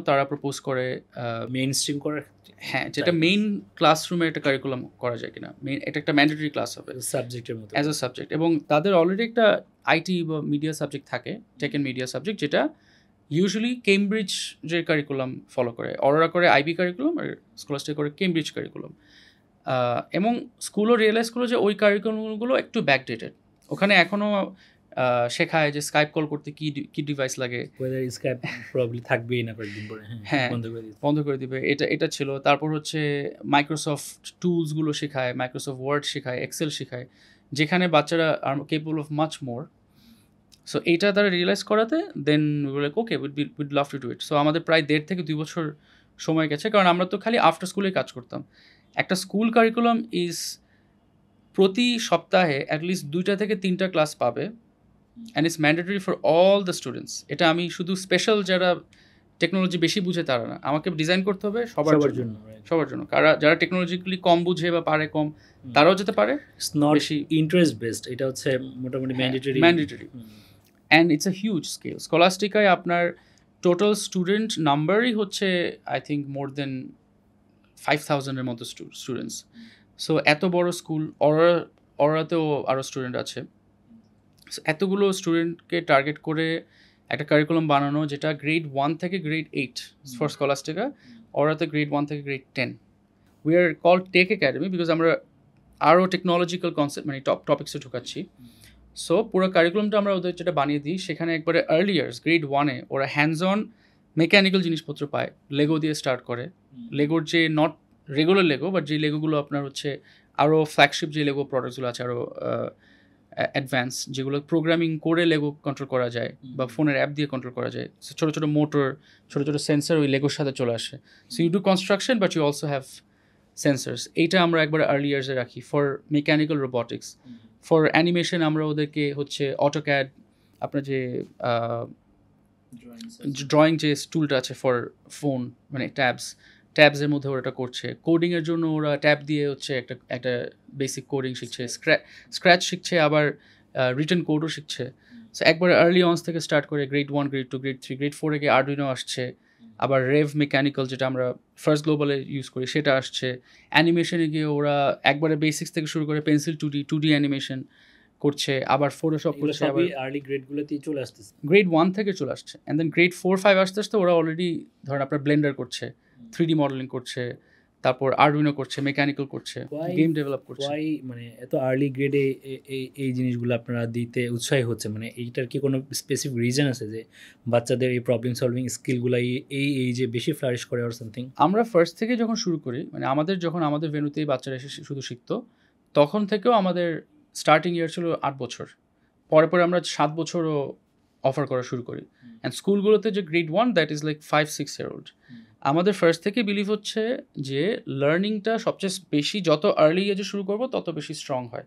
তারা প্রপোজ করে মেইন স্ট্রিম করার, হ্যাঁ, যেটা মেইন ক্লাসরুমে একটা কারিকুলাম করা যায় কিনা, এটা একটা ম্যান্ডেটরি ক্লাস হবে সাবজেক্টের মতো, অ্যাজ আ সাবজেক্ট। এবং তাদের অলরেডি একটা আইটি বা মিডিয়া সাবজেক্ট থাকে, টেক অ্যান্ড মিডিয়া সাবজেক্ট, যেটা ইউজুয়ালি কেমব্রিজ যে কারিকুলাম ফলো করে, অরোরা করে আইবি কারিকুলাম, আর স্কলাস্টিক করে কেমব্রিজ কারিকুলাম। এবং স্কুলও রিয়েলাইজ করলো যে ওই কারিকুলামগুলো একটু ব্যাকডেটেড। ওখানে এখনও শেখায় যে স্কাইপ কল করতে কি ডিভাইস লাগে, ওয়েদার স্কাইপ প্রবাবলি থাকবেই না কয়েকদিন পরে, হ্যাঁ বন্ধ করে দিবে, এটা ছিল। তারপর হচ্ছে মাইক্রোসফট টুলসগুলো শেখায়, মাইক্রোসফট ওয়ার্ড শেখায়, এক্সেল শেখায়, যেখানে বাচ্চারা are capable of much more. So এইটা তারা রিয়েলাইজ করাতে then like okay we'd love to do it. So আমাদের প্রায় 1.5 থেকে 2 বছর সময় গেছে, কারণ আমরা তো খালি আফটার স্কুলে কাজ করতাম। একটা স্কুল কারিকুলাম ইজ প্রতি সপ্তাহে অ্যাটলিস্ট 2টা থেকে 3টা ক্লাস পাবে, and it's mandatory for all the students. এটা আমি শুধু স্পেশাল যারা টেকনোলজি বেশি বুঝে তারা না, আমাকে ডিজাইন করতে হবে সবার জন্য, সবার জন্য। যারা টেকনোলজিক্যালি কম বুঝে বা পারে কম, তারাও যেতে পারে। ইটস নট ইন্টারেস্ট বেসড, এটা হচ্ছে মোটামুটি mandatory. And it's a huge scale. স্কলাস্টিকায় আপনার টোটাল স্টুডেন্ট নাম্বারই হচ্ছে আই থিঙ্ক মোর দেন 5,000-এর মতো স্টুডেন্টস। সো এত বড় স্কুল, অরাতেও আরও স্টুডেন্ট আছে। সো এতগুলো স্টুডেন্টকে টার্গেট করে একটা কারিকুলাম বানানো, যেটা গ্রেড 1 থেকে গ্রেড 8 ফর স্কলাস্টিকা, অরাতে গ্রেড 1 থেকে grade 10। We are called tech academy because আমরা আরও টেকনোলজিক্যাল কনসেপ্ট মানে টপিক্সে ঢুকাচ্ছি। সো পুরো কারিকুলামটা আমরা ওদের যেটা বানিয়ে দিই, সেখানে একবারে আর্লি ইয়ার্স গ্রেড 1-এ ওরা হ্যান্ডস অন মেকানিক্যাল জিনিসপত্র পায়। লেগো দিয়ে স্টার্ট করে, লেগোর যে নট রেগুলার লেগো বাট যে লেগোগুলো আপনার হচ্ছে আরও ফ্ল্যাগশিপ যে লেগো প্রোডাক্টসগুলো আছে, আরও অ্যাডভান্স, যেগুলো প্রোগ্রামিং করে লেগো কন্ট্রোল করা যায় বা ফোনের অ্যাপ দিয়ে কন্ট্রোল করা যায়। ছোটো ছোটো মোটর, ছোটো ছোটো সেন্সার ওই লেগোর সাথে চলে আসে। So you do construction but you also have sensors. এইটা আমরা একবার আর্লি ইয়ার্সে রাখি for mechanical robotics. For animation আমরা ওদেরকে হচ্ছে অটোক্যাড, আপনার যে ড্রয়িং যে টুলটা আছে ফর ফোন মানে ট্যাবসের মধ্যে ওরা এটা করছে। কোডিংয়ের জন্য ওরা ট্যাব দিয়ে হচ্ছে একটা বেসিক কোডিং শিখছে, স্ক্র্যাচ শিখছে, আবার রিটেন কোডও শিখছে। সো একবার আর্লি অনস থেকে স্টার্ট করে গ্রেড 1, গ্রেড 2, গ্রেড 3, গ্রেড 4-এ গিয়ে আরডুইনো আসছে, আবার রেভ মেকানিক্যাল যেটা আমরা ফার্স্ট গ্লোবালে ইউজ করি সেটা আসছে। অ্যানিমেশনে গিয়ে ওরা একবারে বেসিক্স থেকে শুরু করে পেন্সিল 2D অ্যানিমেশন করছে, আবার ফটোশপ করছে, আবার আর্লি গ্রেডগুলোতেই চলে আসতেছে, গ্রেড 1 থেকে চলে আসছে। অ্যান্ড দেন গ্রেড 4, 5 আসতে আসতে ওরা অলরেডি ধরেন আপনার ব্লেন্ডার করছে, 3D মডেলিং করছে, তারপর আরডুইনো করছে, মেকানিক্যাল করছে, গেম ডেভেলপ করছে। মানে এত আর্লি গ্রেডে এই জিনিসগুলো আপনারা দিতে উৎসাহী হচ্ছে, মানে এইটার কি কোনো স্পেসিফিক রিজন আছে যে বাচ্চাদের এই প্রবলেম সলভিং স্কিলগুলো এই যে বেশি ফ্লারিশ করে অর সামথিং? আমরা ফার্স্ট থেকে যখন শুরু করি, মানে যখন আমাদের ভেন্যুতেই বাচ্চারা এসে শুধু শিখতো, তখন থেকেও আমাদের স্টার্টিং ইয়ার ছিল 8 বছর। পরে আমরা 7 বছরও অফার করা শুরু করি। অ্যান্ড স্কুলগুলোতে যে grade 1 that is like 5-6 year old. আমাদের ফার্স্ট থেকে বিলিভ হচ্ছে যে লার্নিংটা সবচেয়ে বেশি যত আর্লি এজে শুরু করবো তত বেশি স্ট্রং হয়।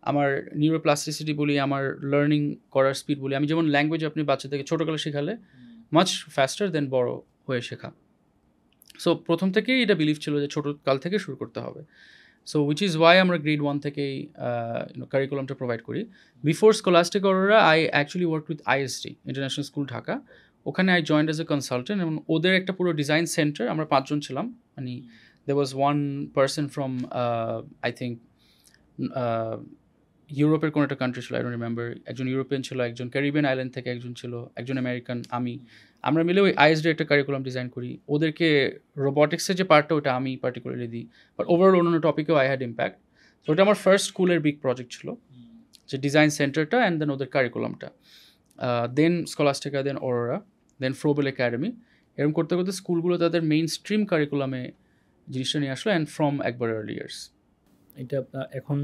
আমার নিউরোপ্লাস্টিসিটি বলি, আমার লার্নিং করার স্পিড বলি, আমি যেমন ল্যাঙ্গুয়েজ আপনি বাচ্চাদেরকে ছোটোকালে শেখালে মাচ ফাস্টার দেন বড় হয়ে শেখা। সো প্রথম থেকেই এটা বিলিভ ছিল যে ছোটো কাল থেকে শুরু করতে হবে। সো উইচ ইজ ওয়াই আমরা গ্রেড 1 থেকেই কারিকুলামটা প্রোভাইড করি। Before Scholastic Aurora I actually work with ISD, international school Dhaka. ওখানে I joined as a consultant, এবং ওদের একটা পুরো ডিজাইন সেন্টার, আমরা 5 জন ছিলাম। মানে they was one person from I think ইউরোপের কোনো একটা কান্ট্রি ছিল, আই ডোন্ট রিমেম্বার। একজন ইউরোপিয়ান ছিল, একজন ক্যারিবিয়ান আইল্যান্ড থেকে একজন ছিল, একজন আমেরিকান, আমরা মিলে ওই ISD একটা কারিকুলাম ডিজাইন করি। ওদেরকে রোবটিক্সের যে পার্টটা ওটা আমি পার্টিকুলারলি দিই, বাট ওভারঅল অন্যান্য টপিকেও আই হ্যাড ইম্প্যাক্ট। তো ওটা আমার ফার্স্ট স্কুলের বিগ প্রজেক্ট ছিল, যে ডিজাইন সেন্টারটা অ্যান্ড দেন ওদের কারিকুলামটা, দেন স্কলাস্টিকা, দেন অরোরা, দেন ফ্রোবেল একাডেমি। এরকম করতে করতে স্কুলগুলো তাদের মেইন স্ট্রিম কারিকুলামে জিনিসটা নিয়ে আসলো, অ্যান্ড ফ্রম একবার আর্লি ইয়ার্স। এটা এখন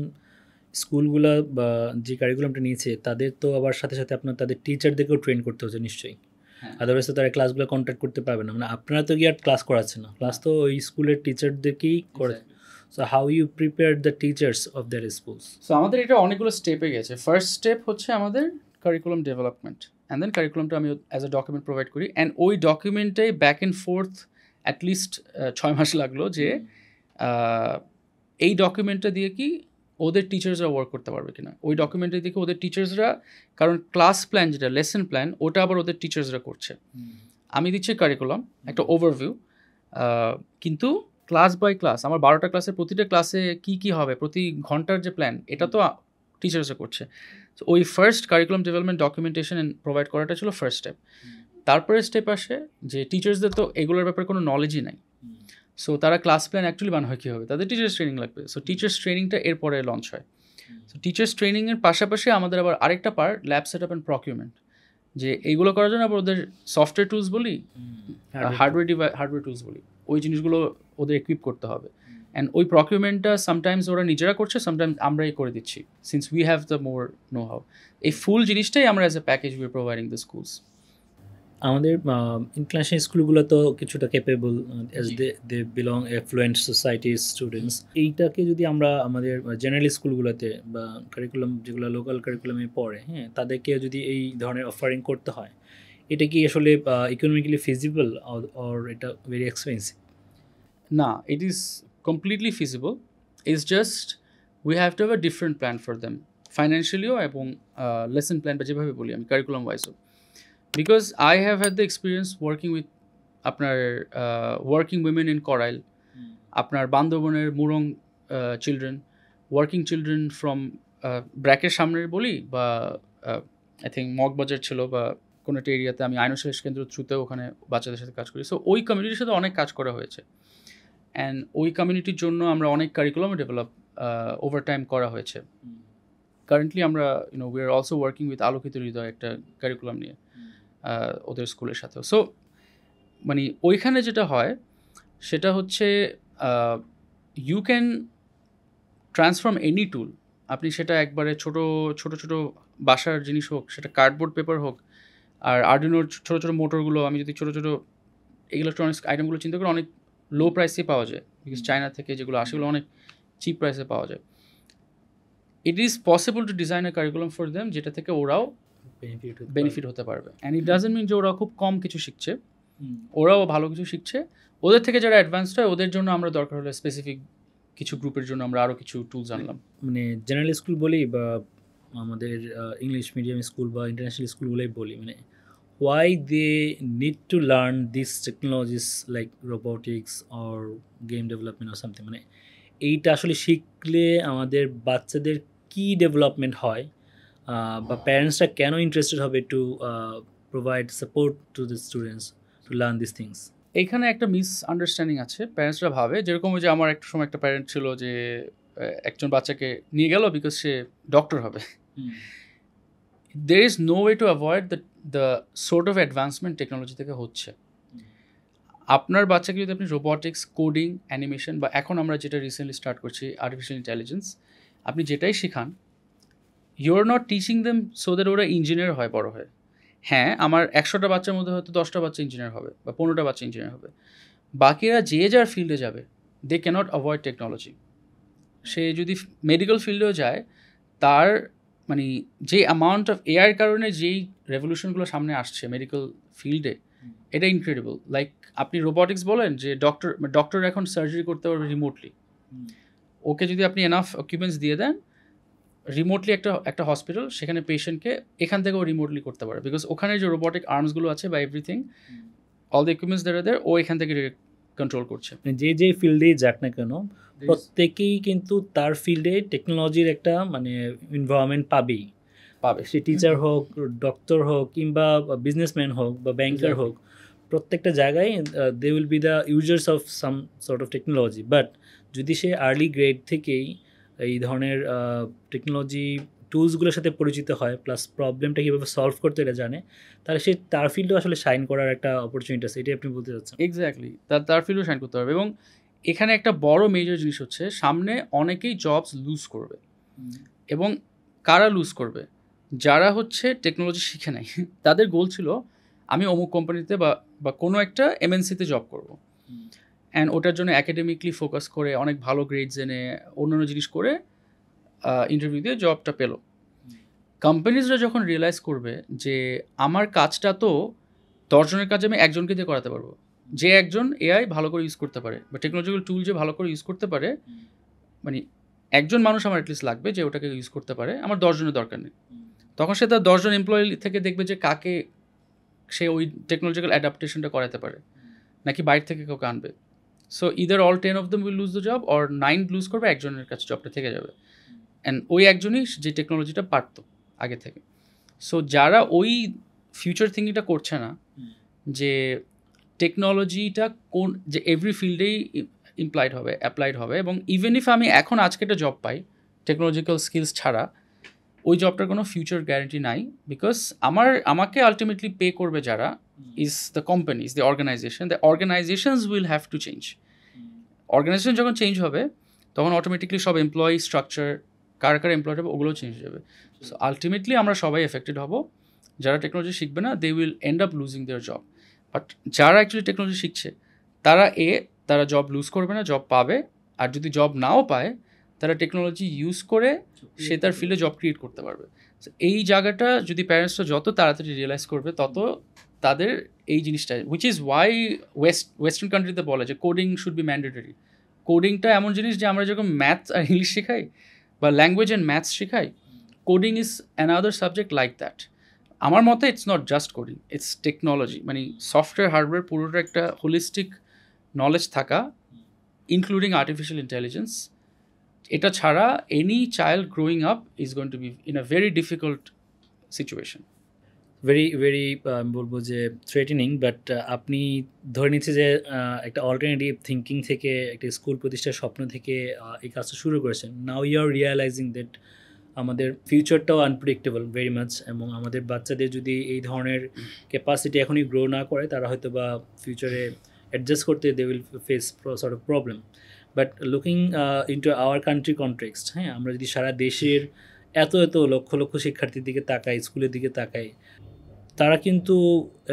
স্কুলগুলো বা যে কারিকুলামটা নিয়েছে তাদের তো আবার সাথে সাথে আপনার তাদের টিচারদেরকেও ট্রেন করতে হচ্ছে নিশ্চয়ই, আদারওয়াইজ তো তারা ক্লাসগুলো কন্ট্যাক্ট করতে পারবে না। মানে আপনারা তো গিয়ে আর ক্লাস করাচ্ছে না, ক্লাস তো ওই স্কুলের টিচারদেরকেই করে। So how you prepare the teachers of their schools? So আমাদের এটা অনেকগুলো স্টেপে গেছে। ফার্স্ট স্টেপ হচ্ছে আমাদের কারিকুলাম ডেভেলপমেন্ট, অ্যান্ড দেন কারিকুলামটা আমি অ্যাজ এ ডকুমেন্ট প্রোভাইড করি, অ্যান্ড ওই ডকুমেন্টে ব্যাক অ্যান্ড ফোর্থ অ্যাটলিস্ট 6 মাস লাগলো, যে এই ডকুমেন্টটা দিয়ে কি ওদের টিচার্সরা ওয়ার্ক করতে পারবে কিনা। ওই ডকুমেন্টে দেখে ওদের টিচার্সরা, কারণ ক্লাস প্ল্যান যেটা লেসন প্ল্যান ওটা আবার ওদের টিচার্সরা করছে। আমি দিচ্ছি কারিকুলাম, একটা ওভারভিউ, কিন্তু ক্লাস বাই ক্লাস, আমার 12টা ক্লাসে প্রতিটা ক্লাসে কি হবে, প্রতি ঘন্টার যে প্ল্যান, এটা তো টিচার্সরা করছে। তো ওই first curriculum development documentation provide করাটা ছিল ফার্স্ট স্টেপ। তারপরে স্টেপ আসে যে টিচার্সদের তো এগুলোর ব্যাপারে কোনো নলেজই নাই, সো তারা ক্লাস প্ল্যান অ্যাকচুয়ালি বানানো হয় কীভাবে, তাদের টিচার্স ট্রেনিং লাগবে। সো টিচার্স ট্রেনিংটা এরপরে লঞ্চ হয়। সো টিচার্স ট্রেনিংয়ের পাশাপাশি আমাদের আবার আরেকটা part lab set up and procurement, যে এইগুলো করার জন্য আবার ওদের সফটওয়্যার টুলস বলি, হার্ডওয়্যার টুলস বলি, ওই জিনিসগুলো ওদের ইকুইপ করতে হবে। অ্যান্ড ওই প্রকিউরমেন্টটা সামটাইমস ওরা নিজেরা করছে, সামটাইমস আমরাই করে দিচ্ছি, since we have the more know how. এই ফুল জিনিসটাই আমরা as a package we are providing the schools. আমাদের ইন্টারন্যাশনাল স্কুলগুলো তো কিছুটা capable, as they belong affluent সোসাইটির স্টুডেন্টস। এইটাকে যদি আমরা আমাদের জেনারেল স্কুলগুলোতে বা কারিকুলাম যেগুলো লোকাল কারিকুলামে পড়ে, হ্যাঁ, তাদেরকে যদি এই ধরনের অফারিং করতে হয়, এটা কি আসলে ইকোনমিক্যালি ফিজিবল অর এটা ভেরি এক্সপেন্সিভ? না, it is completely feasible. It's just we have to have a different plan for them, ফাইন্যান্সিয়ালিও এবং লেসন প্ল্যান বা যেভাবে বলি আমি কারিকুলাম ওয়াইজও। Because I have had the experience working with আপনার working women in Korail, আপনার বান্দরবনের Murong children, working children from ব্র্যাকের সামনের বলি বা আই থিঙ্ক মগবাজার ছিল বা কোনো একটা এরিয়াতে, আমি আইনশিক্ষা কেন্দ্র থ্রুতেও ওখানে বাচ্চাদের সাথে কাজ করি। সো ওই কমিউনিটির সাথে অনেক কাজ করা হয়েছে, অ্যান্ড ওই কমিউনিটির জন্য আমরা অনেক কারিকুলাম ডেভেলপ ওভার টাইম করা হয়েছে। কারেন্টলি আমরা we are also working with আলোকিত হৃদয় একটা কারিকুলাম নিয়ে ওদের স্কুলের সাথেও। সো মানে ওইখানে যেটা হয় সেটা হচ্ছে ইউ ক্যান ট্রান্সফর্ম এনি টুল। আপনি সেটা একবারে ছোট ছোট বাসার জিনিস হোক, সেটা কার্ডবোর্ড পেপার হোক, আর আর্ডিনোর ছোটো ছোটো মোটরগুলো আমি যদি ছোটো ছোটো ইলেকট্রনিক্স আইটেমগুলো চিন্তা করি, অনেক লো প্রাইসে পাওয়া যায়, বিকজ চায়না থেকে যেগুলো আসে ওগুলো অনেক চিপ প্রাইসে পাওয়া যায়। It is possible to design A curriculum for them যেটা থেকে ওরাও বেনিফিট হতে পারবে। অ্যান্ড ইট ডাজন্ট মিন যে ওরা খুব কম কিছু শিখছে, ওরাও ভালো কিছু শিখছে। ওদের থেকে যারা অ্যাডভান্সড হয় ওদের জন্য আমরা দরকার হলে স্পেসিফিক কিছু গ্রুপের জন্য আমরা আরও কিছু টুলস আনলাম। মানে জেনারেল স্কুল বলি বা আমাদের ইংলিশ মিডিয়াম স্কুল বা ইন্টারন্যাশনাল স্কুলগুলোই বলি, মানে why they need to learn these technologies like robotics or game development or something, মানে এইটা আসলে শিখলে আমাদের বাচ্চাদের কি ডেভেলপমেন্ট হয় বা প্যারেন্টসরা কেন ইন্টারেস্টেড হবে to provide support to the students to learn this things? এইখানে একটা মিসআন্ডারস্ট্যান্ডিং আছে। প্যারেন্টসরা ভাবে যেরকম যে আমার একটা সময় একটা প্যারেন্ট ছিল যে একজন বাচ্চাকে নিয়ে গেল বিকজ সে ডক্টর হবে। there is no way to avoid the sort of advancement technology থেকে হচ্ছে। আপনার বাচ্চাকে যদি আপনি রোবোটিক্স, কোডিং, অ্যানিমেশন বা এখন আমরা যেটা রিসেন্টলি স্টার্ট করছি আর্টিফিশিয়াল ইন্টেলিজেন্স, আপনি যেটাই শেখান, you are not teaching them so that ওরা ইঞ্জিনিয়ার হয় বড় হয়। হ্যাঁ, আমার 100টা বাচ্চার মধ্যে হয়তো 10টা বাচ্চা ইঞ্জিনিয়ার হবে বা 15টা বাচ্চা ইঞ্জিনিয়ার হবে, বাকিরা যে যার ফিল্ডে যাবে, দে ক্যানট অ্যাভয়েড টেকনোলজি। সে যদি মেডিকেল ফিল্ডেও যায়, তার মানে যে অ্যামাউন্ট অফ এআইয়ের কারণে যেই রেভলিউশনগুলো সামনে আসছে মেডিকেল ফিল্ডে, এটা ইনক্রেডিবল। লাইক আপনি রোবোটিক্স বলেন যে ডক্টর এখন সার্জারি করতে পারবে রিমোটলি। ওকে যদি আপনি এনাফ ইকুইপমেন্টস দিয়ে দেন, রিমোটলি একটা হসপিটাল, সেখানে পেশেন্টকে এখান থেকেও রিমোটলি করতে পারে, বিকজ ওখানে যে রোবোটিক আর্মসগুলো আছে বা এভরিথিং, অল দ্য ইকুইপমেন্টস দেয়ার ও এখান থেকে কন্ট্রোল করছে। যে ফিল্ডেই যাক না কেন, প্রত্যেকেই কিন্তু তার ফিল্ডে টেকনোলজির একটা মানে এনভায়রনমেন্ট পাবে। সে টিচার হোক, ডক্টর হোক, কিংবা বিজনেসম্যান হোক বা ব্যাংকার হোক, প্রত্যেকটা জায়গায় they will be the users of some sort of technology. But যদি সে আর্লি গ্রেড থেকেই এই ধরনের টেকনোলজি টুলসগুলোর সাথে পরিচিত হয়, প্লাস প্রবলেমটা কীভাবে সলভ করতে এটা জানে, তাহলে সে তার ফিল্ডেও আসলে শাইন করার একটা অপরচুনিটি আছে। এটাই আপনি বলতে চাচ্ছেন? এক্স্যাক্টলি, তার ফিল্ডেও শাইন করতে পারবে। এবং এখানে একটা বড় মেজর জিনিস হচ্ছে, সামনে অনেকেই জবস লুজ করবে। এবং কারা লুজ করবে? যারা হচ্ছে টেকনোলজি শিখে নাই। তাদের গোল ছিল আমি অমুক কোম্পানিতে বা কোনো একটা এমএনসিতে জব করব, অ্যান্ড ওটার জন্য অ্যাকাডেমিকলি ফোকাস করে অনেক ভালো গ্রেডস এনে অন্যান্য জিনিস করে ইন্টারভিউ দিয়ে জবটা পেল। কোম্পানিজরা যখন রিয়েলাইজ করবে যে আমার কাজটা তো 10 জনের কাজ আমি একজনকে দিয়ে করাতে পারবো, যে একজন এআই ভালো করে ইউজ করতে পারে বা টেকনোলজিক্যাল টুল যে ভালো করে ইউজ করতে পারে, মানে একজন মানুষ আমার অ্যাটলিস্ট লাগবে যে ওটাকে ইউজ করতে পারে, আমার 10 জনের দরকার নেই। তখন সে তার 10 জন এমপ্লয়ি থেকে দেখবে যে কাকে সে ওই টেকনোলজিক্যাল অ্যাডাপ্টেশনটা করাতে পারে, নাকি বাইরে থেকে কাউকে আনবে। So either all 10 of them will lose the job, or 9 lose করবে, একজনের কাছে জবটা থেকে যাবে। অ্যান্ড ওই একজনই যে টেকনোলজিটা পারতো আগে থেকে। সো যারা ওই ফিউচার থিঙ্কিংটা করছে না যে টেকনোলজিটা কোন যে এভরি ফিল্ডেই অ্যাপ্লাইড হবে এবং ইভেন ইফ আমি এখন আজকে একটা জব পাই টেকনোলজিক্যাল স্কিলস ছাড়া ওই জবটার কোনো ফিউচার গ্যারান্টি নাই বিকজ আমাকে আলটিমেটলি পে করবে যারা is the companies the organizations will have to change. Organization যখন চেঞ্জ হবে তখন অটোমেটিকলি সব এমপ্লয়ি স্ট্রাকচার কার এমপ্লয়েড হবে ওগুলো চেঞ্জ হবে। সো আলটিমেটলি আমরা সবাই এফেক্টেড হব। যারা টেকনোলজি শিখবে না they will end up losing their job. But যারা অ্যাকচুয়ালি টেকনোলজি শিখছে তারা জব লুজ করবে না, জব পাবে। আর যদি জব নাও পায় তারা টেকনোলজি ইউজ করে সে তার ফিল্ডে জব ক্রিয়েট করতে পারবে। এই জায়গাটা যদি প্যারেন্টসরা যত তাড়াতাড়ি রিয়েলাইজ করবে তত তাদের এই জিনিসটা, হুইচ ইজ ওয়াই ওয়েস্টার্ন কান্ট্রিতে বলে যে কোডিং শুড বি ম্যান্ডেটরি। কোডিংটা এমন জিনিস যে আমরা যখন ম্যাথস আর ইংলিশ শেখাই বা ল্যাঙ্গুয়েজ অ্যান্ড ম্যাথস শেখাই, coding is another subject like that. আমার মতে it's not just coding, it's technology, মানে সফটওয়্যার হার্ডওয়্যার পুরোটা একটা হোলিস্টিক নলেজ থাকা, ইনক্লুডিং আর্টিফিশিয়াল ইন্টেলিজেন্স। এটা ছাড়া any child growing up is going to be in a very difficult situation. Very আমি বলবো যে থ্রেটেনিং, বাট আপনি ধরে নিচ্ছে যে একটা অল্টারনেটিভ থিঙ্কিং থেকে একটা স্কুল প্রতিষ্ঠার স্বপ্ন থেকে এই কাজটা শুরু করেছেন। নাও ইউ আর রিয়ালাইজিং দ্যাট আমাদের ফিউচারটাও আনপ্রেডিক্টেবল ভেরি মাচ, এবং আমাদের বাচ্চাদের যদি এই ধরনের ক্যাপাসিটি এখনই গ্রো না করে তারা হয়তো বা ফিউচারে অ্যাডজাস্ট করতে they will face sort of problem. But looking into our country context, হ্যাঁ, আমরা যদি সারা দেশের এত লক্ষ লক্ষ শিক্ষার্থীর দিকে তাকাই, স্কুলের দিকে তাকাই, তারা কিন্তু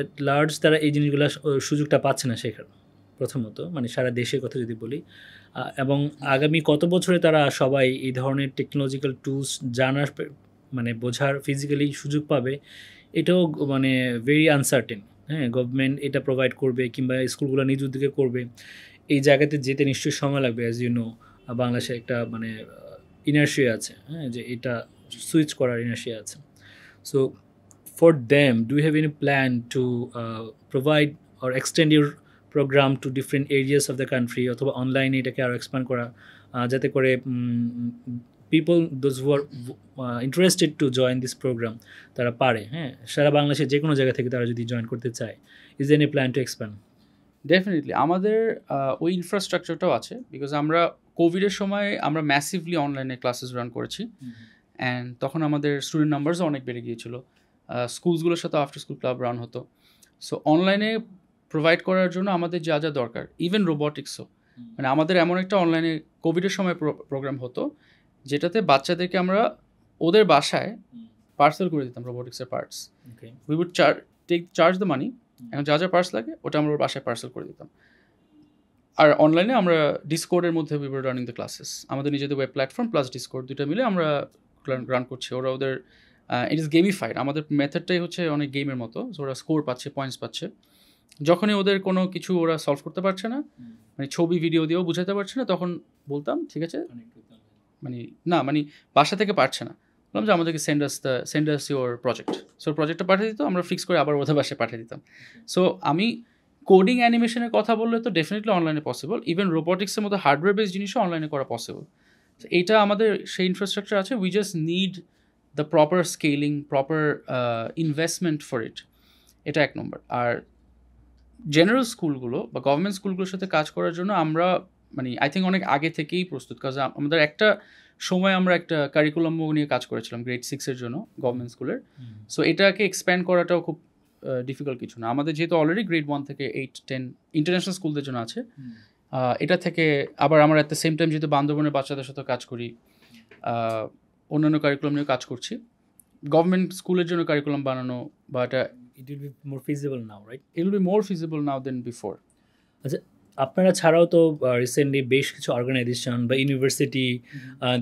এট লার্জ তারা এই জিনিসগুলো সুযোগটা পাচ্ছে না শেখার, প্রথমত মানে সারা দেশের কথা যদি বলি। এবং আগামী কত বছরে তারা সবাই এই ধরনের টেকনোলজিক্যাল টুলস জানার মানে বোঝার ফিজিক্যালি সুযোগ পাবে, এটাও মানে ভেরি আনসার্টেন। হ্যাঁ, গভর্নমেন্ট এটা প্রোভাইড করবে কিংবা স্কুলগুলো নিজ উদ্যোগে করবে, এই জায়গাতে যেতে নিশ্চয়ই সময় লাগবে। অ্যাজ ইউ নো, বাংলাদেশে একটা মানে ইনার্শিয়া আছে, হ্যাঁ, যে এটা সুইচ করার ইনার্শিয়া আছে। So for them, do you have any plan to provide or extend your program to different areas of the country, অথবা অনলাইনে এটাকে আরও এক্সপ্যান্ড করা, যাতে করে people those who are interested to join this program তারা পারে, হ্যাঁ, সারা বাংলাদেশের যে কোনো জায়গা থেকে তারা যদি জয়েন করতে চায়? Is any plan two expand? Definitely আমাদের ওই ইনফ্রাস্ট্রাকচারটাও আছে, বিকজ আমরা কোভিডের সময় আমরা ম্যাসিভলি অনলাইনে ক্লাসেস রান করেছি, অ্যান্ড তখন আমাদের স্টুডেন্ট নাম্বারসও অনেক বেড়ে গিয়েছিল। স্কুলসগুলোর সাথে আফটার স্কুল ক্লাব রান হতো। সো অনলাইনে প্রোভাইড করার জন্য আমাদের যা যা দরকার, ইভেন রোবোটিক্সও, মানে আমাদের এমন একটা অনলাইনে কোভিডের সময় প্রোগ্রাম হতো যেটাতে বাচ্চাদেরকে আমরা ওদের বাসায় পার্সেল করে দিতাম রোবোটিক্সের parts. We would charge the money, এখন যা যা পার্টস লাগে ওটা আমরা ওর বাসায় পার্সেল করে দিতাম। আর অনলাইনে আমরা ডিসকোর্ডের মধ্যে we were running the classes. আমাদের নিজেদের ওয়েব প্ল্যাটফর্ম প্লাস ডিসকোর্ড দুটো মিলে আমরা রান করছি। ওরা ওদের ইট ইজ গেমিফাইড। আমাদের মেথডটাই হচ্ছে অনেক গেমের মতো। ওরা স্কোর পাচ্ছে, পয়েন্টস পাচ্ছে। যখনই ওদের কোনো কিছু ওরা সলভ করতে পারছে না, মানে ছবি ভিডিও দিয়েও বুঝাতে পারছে না, তখন বলতাম ঠিক আছে, মানে বাসা থেকে পারছে না, বললাম যে আমাদেরকে send us your project. So প্রজেক্টটা পাঠিয়ে দিত, আমরা ফিক্স করে আবার ওদের বাসায় পাঠিয়ে দিতাম। সো আমি কোডিং অ্যানিমেশনের কথা বললে তো ডেফিনেটলি অনলাইনে পসিবল, ইভেন রোবোটিক্সের মতো হার্ডওয়্যার বেসড জিনিসও অনলাইনে করা পসিবল। এইটা আমাদের সেই ইনফ্রাস্ট্রাকচার আছে, we just need the proper scaling, proper investment for it. এটা এক নম্বর। আর জেনারেল স্কুলগুলো বা গভর্নমেন্ট স্কুলগুলোর সাথে কাজ করার জন্য আমরা মানে আই থিঙ্ক অনেক আগে থেকেই প্রস্তুত, কাজ আমাদের একটা সময় আমরা একটা কারিকুলাম নিয়ে কাজ করেছিলাম গ্রেড 6-এর জন্য গভর্নমেন্ট স্কুলের। সো এটাকে এক্সপ্যান্ড করাটাও খুব ডিফিকাল্ট কিছু না। আমাদের যেহেতু অলরেডি গ্রেড 1 থেকে 8, 10 ইন্টারন্যাশনাল স্কুলদের জন্য আছে, এটা থেকে আবার আমরা অ্যাট দ্য সেম টাইম যেহেতু বান্দরবনের বাচ্চাদের সাথে কাজ করি, অন্যান্য কারিকুলাম নিয়ে কাজ করছি। গভর্নমেন্ট স্কুলের জন্য কারিকুলাম বানানো বা এটা it will be more feasible now, right? It will be more feasible now then before. আচ্ছা, আপনারা ছাড়াও তো রিসেন্টলি বেশ কিছু অর্গানাইজেশন বা university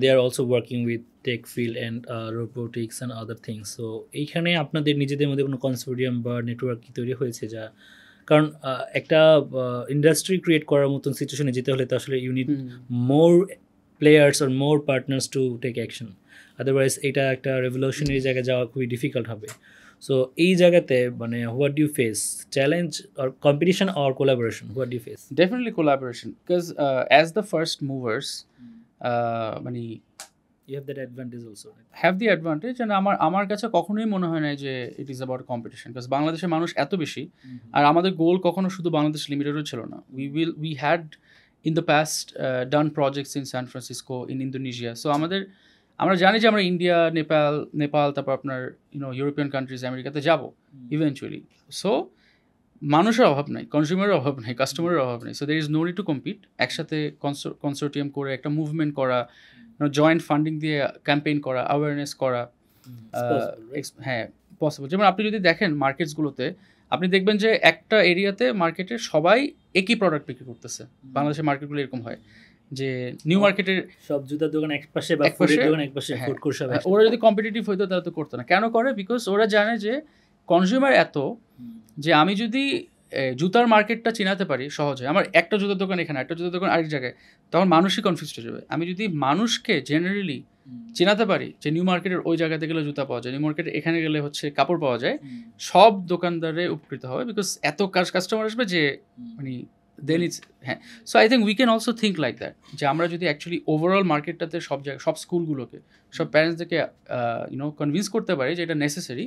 they are also working with tech field and robotics and other things. So এইখানে আপনাদের নিজেদের মধ্যে কোনো কনসোর্টিয়াম বা নেটওয়ার্ক কি তৈরি হয়েছে? যা কারণ একটা ইন্ডাস্ট্রি ক্রিয়েট করার মতন সিচুয়েশনে যেতে হলে তো আসলে ইউ নিড মোর প্লেয়ার্স আর more partners to take action, otherwise এটা একটা রেভলিউশনারি জায়গায় যাওয়া খুবই ডিফিকাল্ট হবে। সো এই জায়গাতে মানে what do you face, challenge or competition or collaboration, what do you face? Definitely collaboration, because as the first movers, মানে You have that advantage also. Have the advantage and আমার কাছে কখনোই মনে হয় না যে it is about competition, because বাংলাদেশের মানুষ এত বেশি, আর আমাদের গোল কখনো শুধু বাংলাদেশ লিমিটেডও ছিল না। We had in the past done projects in San Francisco, in Indonesia. So আমরা জানি যে আমরা ইন্ডিয়া, নেপাল, তারপর আপনার ইউরোপিয়ান কান্ট্রিজ, আমেরিকাতে যাব ইভেনচুয়ালি। সো মানুষের অভাব নাই, কনজিউমারের অভাব নাই, কাস্টমারের অভাব নেই। So there is no need to compete. একসাথে কনসোর্টিয়াম করে একটা মুভমেন্ট করা, জয়েন্ট ফান্ডিং দিয়ে ক্যাম্পেইন করা, অ্যাওয়ারনেস করা, হ্যাঁ পসিবল। যেমন আপনি যদি দেখেন মার্কেটসগুলোতে, আপনি দেখবেন যে একটা এরিয়াতে মার্কেটে সবাই একই প্রোডাক্ট বিক্রি করতেছে। বাংলাদেশের মার্কেটগুলো এরকম হয় যে নিউ মার্কেটের সব জুতার দোকান এক পাশে বা ফুডের দোকান এক পাশে, ফুড কোর্ট সব একসাথে। ওরা যদি কম্পিটিটিভ হইতো তাহলে তো করতো না। কেন করে? বিকজ ওরা জানে যে কনজিউমার এত, যে আমি যদি জুতার মার্কেটটা চিনাতে পারি সহজে, আমার একটা জুতার দোকান এখানে, একটা জুতার দোকান আরেক জায়গায়, তখন মানুষই কনফিউজ হয়ে যাবে। আমি যদি মানুষকে জেনারেলি চিনাতে পারি যে নিউ মার্কেটের ওই জায়গাতে গেলে জুতা পাওয়া যায়, নিউ মার্কেটে এখানে গেলে হচ্ছে কাপড় পাওয়া যায়, সব দোকানদারে উপকৃত হবে। বিকজ এত কাস্টমার আসবে যে মানে দেন ইটস, হ্যাঁ। So I think we can also think like that, যে আমরা যদি অ্যাকচুয়ালি ওভারঅল মার্কেটটাতে সব জায়গায়, সব স্কুলগুলোকে, সব প্যারেন্টসদেরকে কনভিন্স করতে পারি যে এটা necessary,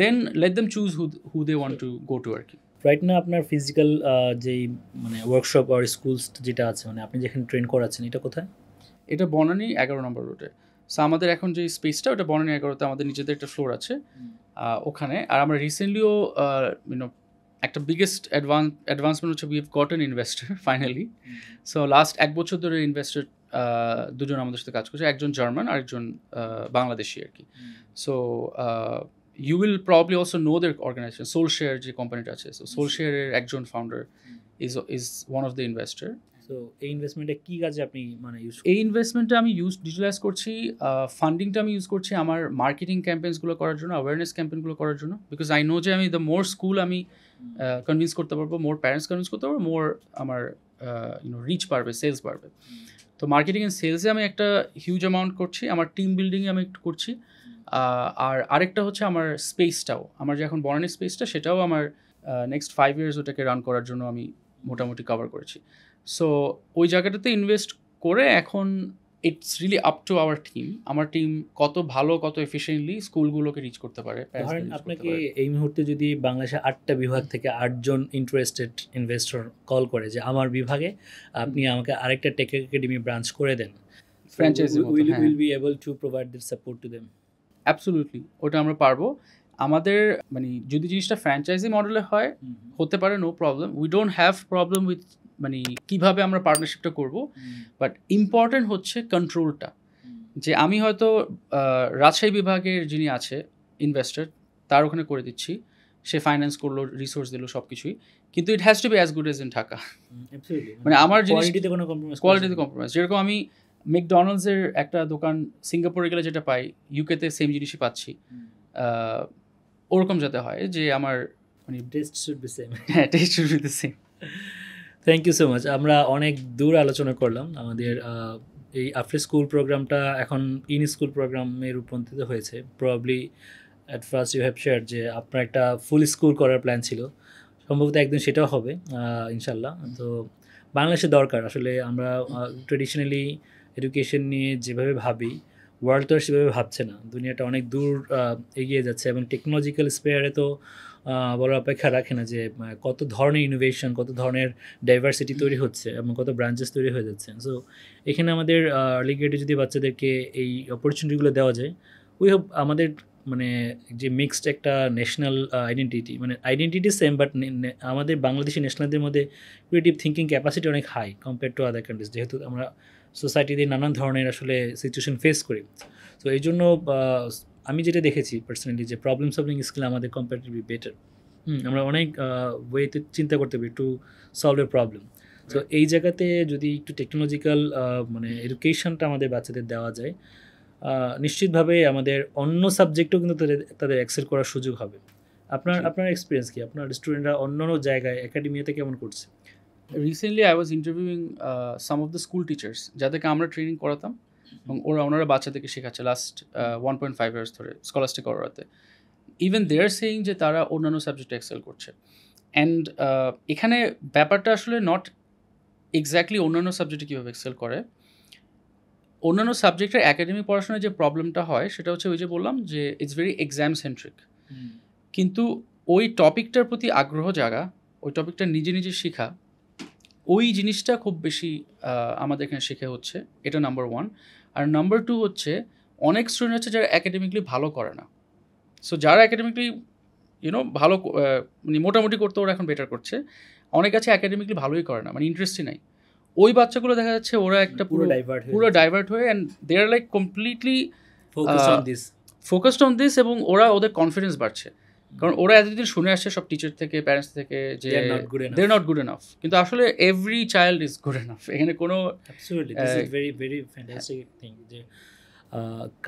then let them choose who they want to go to আর কি। রাইট না আপনার ফিজিক্যাল যেই মানে ওয়ার্কশপ আর স্কুলস যেটা আছে, মানে আপনি যেখানে ট্রেন করাচ্ছেন, এটা কোথায়? এটা বনানী 11 নম্বর রোডে। সো আমাদের এখন যে স্পেসটা, ওটা বনানী 11তে আমাদের নিজেদের একটা ফ্লোর আছে ওখানে। আর আমরা রিসেন্টলিও একটা বিগেস্ট অ্যাডভান্সমেন্ট হচ্ছে, we have got an investor finally. So last 1 বছর ধরে ইনভেস্টর দুজন আমাদের সাথে কাজ করছে, একজন জার্মান আর একজন বাংলাদেশি আর কি। So you will probably also know their organization, Soulshare যে কোম্পানিটা আছে। সো Soulshare এর একজন founder is one of the investor. So এই ইনভেস্টমেন্টে কি কাজে আপনি মানে ইউজ? এই ইনভেস্টমেন্টটা আমি ডিজিটালাইজ করছি, ফান্ডিংটা আমি ইউজ করছি আমার মার্কেটিং ক্যাম্পেইনসগুলো করার জন্য, অ্যাওয়ারনেস ক্যাম্পেইনগুলো করার জন্য। বিকজ আই নো যে আমি দ্য মোর স্কুল আমি কনভিন্স করতে পারবো, মোর প্যারেন্টস কনভিন্স করতে পারবো, মোর আমার রিচ বাড়বে, সেলস বাড়বে। তো মার্কেটিং অ্যান্ড সেলসে আমি একটা হিউজ অ্যামাউন্ট করছি, আমার টিম বিল্ডিংয়ে আমি একটু করছি। আর আরেকটা হচ্ছে আমার স্পেসটাও, আমার যে এখন বনানী স্পেসটা, সেটাও আমার নেক্সট 5 years ওটাকে রান করার জন্য আমি মোটামুটি কভার করেছি। সো ওই জায়গাটাতে ইনভেস্ট করে এখন it's really up to our team. আমার টিম কত ভালো, কত এফিশিয়েন্টলি স্কুলগুলোকে রিচ করতে পারে। ধরেন আপনাকে এই মুহূর্তে যদি বাংলাদেশের 8টা বিভাগ থেকে 8 জন ইন্টারেস্টেড ইনভেস্টর কল করে যে আমার বিভাগে আপনি আমাকে আরেকটা টেক একাডেমি ব্রাঞ্চ করে দেন, franchise will be able to provide that support to them? Absolutely, ওটা আমরা পারবো। আমাদের মানে যদি জিনিসটা ফ্র্যাঞ্চাইজি মডেলে হয়, হতে পারে, no problem. We don't have problem with মানে কীভাবে আমরা পার্টনারশিপটা করব, বাট ইম্পর্টেন্ট হচ্ছে কন্ট্রোলটা। যে আমি হয়তো রাজশাহী বিভাগের যিনি আছে ইনভেস্টর, তার ওখানে করে দিচ্ছি, সে ফাইন্যান্স করলো, রিসোর্স দিল, সব কিছুই, কিন্তু it has to B as good age in Dhaka. মানে আমার কোয়ালিটিতে কোনো কম্প্রোমাইজ, কোয়ালিটিতে কম্প্রোমাইজ। যেরকম আমি ম্যাকডোনাল্ডসের একটা দোকান সিঙ্গাপুরে গেলে যেটা পাই, ইউকেতে সেম জিনিসই পাচ্ছি, ওরকম যাতে হয় যে আমার মানে টেস্ট শুড বি সেম। হ্যাঁ, test should be the same. Thank you so much. আমরা অনেক দূর আলোচনা করলাম। আমাদের এই আফটার স্কুল প্রোগ্রামটা এখন ইন স্কুল প্রোগ্রামে রূপান্তরিত হয়েছে। Probably at first you have share যে আপনার একটা ফুল স্কুল করার প্ল্যান ছিল, সম্ভবত একদিন সেটাও হবে ইনশাল্লাহ। তো বাংলাদেশে দরকার আসলে, আমরা ট্রেডিশনালি এডুকেশন নিয়ে যেভাবে ভাবি, ওয়ার্ল্ড তো সেভাবে ভাবছে না, দুনিয়াটা অনেক দূর এগিয়ে যাচ্ছে, এবং টেকনোলজিক্যাল স্পেয়ারে তো বলার অপেক্ষা রাখে না যে কত ধরনের ইনোভেশন, কত ধরনের ডাইভার্সিটি তৈরি হচ্ছে এবং কত ব্রাঞ্চেস তৈরি হয়ে যাচ্ছে। সো এখানে আমাদের আর্লি গ্রেডে যদি বাচ্চাদেরকে এই অপরচুনিটিগুলো দেওয়া যায়, উই হোপ আমাদের মানে যে মিক্সড একটা ন্যাশনাল আইডেন্টিটি, মানে আইডেন্টিটি সেম, বাট আমাদের বাংলাদেশি ন্যাশনালদের মধ্যে ক্রিয়েটিভ থিঙ্কিং ক্যাপাসিটি অনেক high compare to other countries, যেহেতু আমরা সোসাইটিতে নানান ধরনের আসলে সিচুয়েশন ফেস করি। তো এই জন্য আমি যেটা দেখেছি পার্সোনালি, যে প্রবলেম সলভিং স্কিল আমাদের কম্পারেটিভলি বেটার। আমরা অনেক ওয়েতে চিন্তা করতে পারি টু সলভ এ প্রবলেম। তো এই জায়গাতে যদি একটু টেকনোলজিক্যাল মানে এডুকেশনটা আমাদের বাচ্চাদের দেওয়া যায়, নিশ্চিতভাবে আমাদের অন্য সাবজেক্টও কিন্তু তাদের এক্সেল করার সুযোগ হবে। আপনার এক্সপিরিয়েন্স কি? আপনার স্টুডেন্টরা অন্য জায়গায় একাডেমিতে কেমন করছে? Recently I was interviewing some of the school teachers, যাদেরকে আমরা ট্রেনিং করাতাম, এবং ওনারা বাচ্চাদেরকে শেখাচ্ছে লাস্ট 1.5 years ধরে স্কলাস্টিক করাতে। ইভেন দে আর সেইং যে তারা অন্যান্য সাবজেক্টে এক্সেল করছে। অ্যান্ড এখানে ব্যাপারটা আসলে নট এক্স্যাক্টলি অন্যান্য সাবজেক্টে কীভাবে এক্সেল করে, অন্যান্য সাবজেক্টের একাডেমিক পড়াশোনায় যে প্রবলেমটা হয় সেটা হচ্ছে ওই যে বললাম যে ইটস ভেরি এক্সাম সেন্ট্রিক, কিন্তু ওই টপিকটার প্রতি আগ্রহ জাগা, ওই টপিকটা নিজে নিজে শেখা, ওই জিনিসটা খুব বেশি আমাদের এখানে শেখা হচ্ছে। এটা নাম্বার ওয়ান। আর নাম্বার টু হচ্ছে অনেক স্টুডেন্ট আছে যারা একাডেমিকলি ভালো করে না। সো যারা একাডেমিকলি ভালো মানে মোটামুটি করতে ওরা এখন বেটার করছে, অনেক আছে একাডেমিকলি ভালোই করে না, মানে ইন্টারেস্টই নাই। ওই বাচ্চাগুলো দেখা যাচ্ছে ওরা একটা পুরো ডাইভার্ট হয়ে and they are like completely focused on this, এবং ওরা ওদের কনফিডেন্স বাড়ছে। কারণ ওরা এতদিন শুনে আসছে সব টিচার থেকে, প্যারেন্টস থেকে যে they are not good enough, কিন্তু আসলে every child is good enough. এখানে কোনো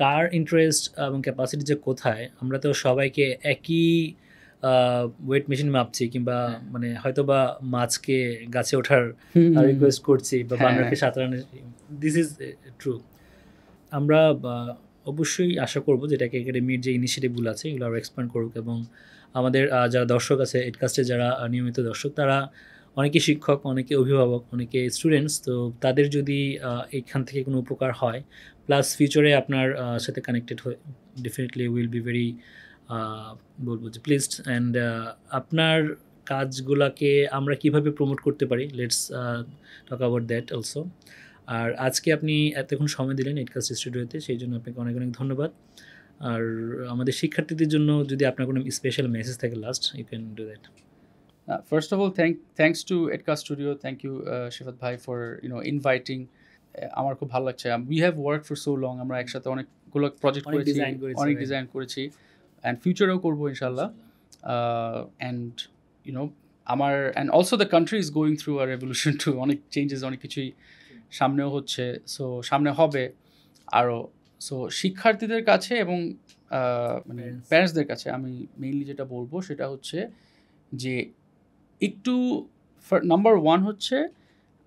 কার ইন্টারেস্ট এবং ক্যাপাসিটি যে কোথায়, আমরা তো সবাইকে একই ওয়েট মেশিন মাপছি, কিংবা মানে হয়তো বা মাছকে গাছে ওঠার রিকোয়েস্ট করছি বা বানরকে সাঁতরানো। This is true. আমরা অবশ্যই আশা করবো যেটা একাডেমির যে ইনিশিয়েটিভগুলো আছে এগুলো আরও এক্সপ্যান্ড করুক, এবং আমাদের যারা দর্শক আছে, এডকাস্টের যারা নিয়মিত দর্শক, তারা অনেকে শিক্ষক, অনেকে অভিভাবক, অনেকে স্টুডেন্টস, তো তাদের যদি এইখান থেকে কোনো উপকার হয়, প্লাস ফিউচারে আপনার সাথে কানেক্টেড হয়ে, ডেফিনেটলি উইল বি ভেরি বলবো যে প্লিজড। অ্যান্ড আপনার কাজগুলোকে আমরা কিভাবে প্রমোট করতে পারি, let's talk about that also. আর আজকে আপনি এতক্ষণ সময় দিলেন এডকাস্ট স্টুডিওতে, সেই জন্য আপনাকে অনেক অনেক ধন্যবাদ। আর আমাদের শিক্ষার্থীদের জন্য যদি আপনার কোনো স্পেশাল মেসেজ থাকে last, you can do that. First of all, thanks to Edcast Studio. Thank you, Shifat Bhai, for inviting. আমার খুব ভালো লাগছে। We have worked for so long. আমরা একসাথে অনেকগুলো প্রজেক্ট করেছি, অনেক ডিজাইন করেছি, and future-এও করবো ইনশাল্লাহ। And and also the country is going through a revolution too. অনেক চেঞ্জেস, অনেক কিছুই সামনেও হচ্ছে, সো সামনে হবে আরও। সো শিক্ষার্থীদের কাছে এবং মানে প্যারেন্টসদের কাছে আমি মেইনলি যেটা বলবো সেটা হচ্ছে যে একটু নাম্বার ওয়ান হচ্ছে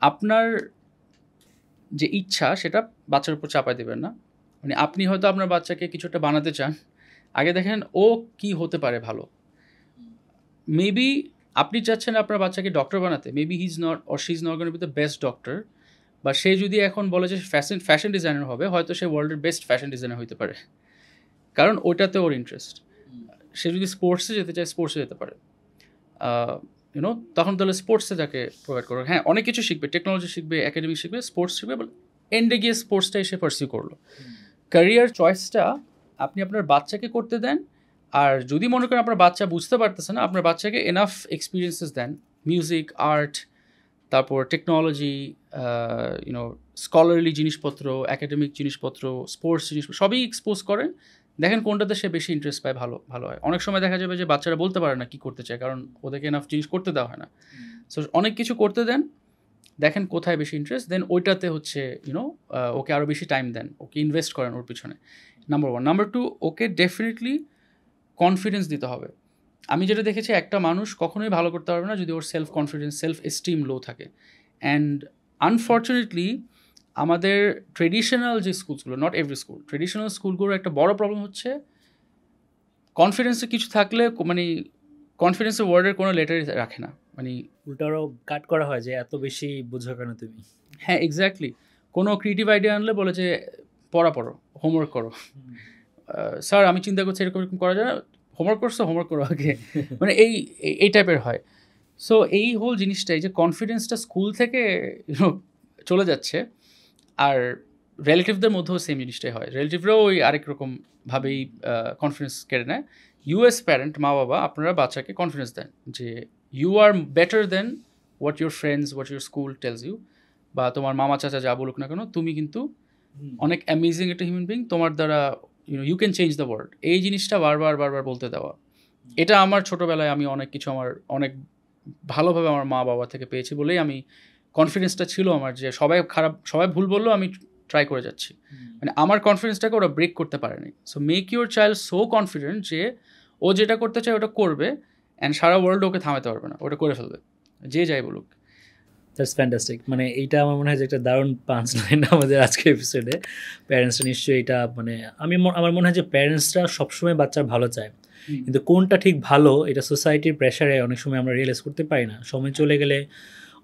আপনার যে ইচ্ছা সেটা বাচ্চার উপর চাপাই দেবেন না। মানে আপনি হয়তো আপনার বাচ্চাকে কিছুটা বানাতে চান, আগে দেখেন ও কি হতে পারে ভালো। মেবি আপনি চাচ্ছেন আপনার বাচ্চাকে ডক্টর বানাতে, maybe he is not or she is not going to B the best doctor, বা সে যদি এখন বলে যে ফ্যাশন ডিজাইনার হবে, হয়তো সে ওয়ার্ল্ডের বেস্ট ফ্যাশন ডিজাইনার হতে পারে, কারণ ওইটাতে ওর ইন্টারেস্ট। সে যদি স্পোর্টসে যেতে চায়, স্পোর্টসে যেতে পারে, তখন তাহলে স্পোর্টসে তাকে প্রোভাইড করো। হ্যাঁ, অনেক কিছু শিখবে, টেকনোলজি শিখবে, একাডেমিক শিখবে, স্পোর্টস শিখবে, বাট এন্ডে গিয়ে স্পোর্টসটাই সে পার্সিউ করলো। ক্যারিয়ার চয়েসটা আপনি আপনার বাচ্চাকে করতে দেন। আর যদি মনে করেন আপনার বাচ্চা বুঝতে পারতেছে না, আপনার বাচ্চাকে এনাফ এক্সপিরিয়েন্সেস দেন, মিউজিক, আর্ট, তারপর টেকনোলজি, স্কলারলি জিনিসপত্র, একাডেমিক জিনিসপত্র, স্পোর্টস জিনিসপত্র, সবই এক্সপোজ করেন। দেখেন কোনটাতে সে বেশি ইন্টারেস্ট পায়, ভালো হয়। অনেক সময় দেখা যাবে যে বাচ্চারা বলতে পারে না কী করতে চায়, কারণ ওদেরকে এনাফ জিনিস করতে দেওয়া হয় না। সো অনেক কিছু করতে দেন, দেখেন কোথায় বেশি ইন্টারেস্ট, দেন ওইটাতে হচ্ছে ওকে আরও বেশি টাইম দেন, ওকে ইনভেস্ট করেন ওর পিছনে, নাম্বার ওয়ান। নাম্বার টু, ওকে ডেফিনেটলি কনফিডেন্স দিতে হবে। আমি যেটা দেখেছি, একটা মানুষ কখনোই ভালো করতে পারবে না যদি ওর সেলফ কনফিডেন্স, সেলফ এস্টিম লো থাকে। অ্যান্ড আনফর্চুনেটলি আমাদের ট্রেডিশনাল যে স্কুলসগুলো, নট এভরি স্কুল, ট্রেডিশনাল স্কুলগুলোর একটা বড় প্রবলেম হচ্ছে কনফিডেন্সে কিছু থাকলে, মানে কনফিডেন্সের ওয়ার্ডের কোনো লেটারই রাখে না, মানে উল্টারও কাট করা হয় যে এত বেশি বুঝো কেন তুমি। হ্যাঁ, এক্স্যাক্টলি। কোনো ক্রিয়েটিভ আইডিয়া আনলে বলে যে পড়ো, হোমওয়ার্ক করো। স্যার আমি চিন্তা করছি এরকম করা যায় না, হোমওয়ার্ক করো আগে, মানে এই টাইপের হয়। সো এই হোল জিনিসটাই যে কনফিডেন্সটা স্কুল থেকে চলে যাচ্ছে। আর রিলেটিভদের মধ্যেও সেম জিনিসটাই হয়, রিলেটিভরাও ওই আরেক রকমভাবেই কনফিডেন্স কেড়ে নেয়। ইউএস প্যারেন্ট, মা বাবা, আপনারা বাচ্চাকে কনফিডেন্স দেন যে you are better than what your friends, what your school tells you, বা তোমার মামা চাচা যা বলুক না কেন, তুমি কিন্তু অনেক অ্যামেজিং একটা হিউম্যান বিং, তোমার দ্বারা you can change the world. এই জিনিসটা বারবার বলতে দেওয়া, এটা আমার ছোটোবেলায় আমি অনেক কিছু অনেক ভালোভাবে আমার মা বাবা থেকে পেয়েছি বলেই আমি কনফিডেন্সটা ছিল আমার, যে সবাই ভুল বললেও আমি ট্রাই করে যাচ্ছি। মানে আমার কনফিডেন্সটাকে ওরা ব্রেক করতে পারেনি। So make your child so confident যে ও যেটা করতে চায় ওটা করবে, অ্যান্ড সারা ওয়ার্ল্ড ওকে থামাতে পারবে না, ওটা করে ফেলবে, যে যাই বলুক। That's fantastic. মানে এইটা আমার মনে হয় যে একটা দারুণ পাঞ্চ লাইন আমাদের আজকের এপিসোডে। প্যারেন্টসরা নিশ্চয়ই এটা, মানে আমার মনে হয় যে প্যারেন্টসরা সবসময় বাচ্চার ভালো চায়, কিন্তু কোনটা ঠিক ভালো এটা সোসাইটির প্রেশারে অনেক সময় আমরা রিয়েলাইজ করতে পারি না। সময় চলে গেলে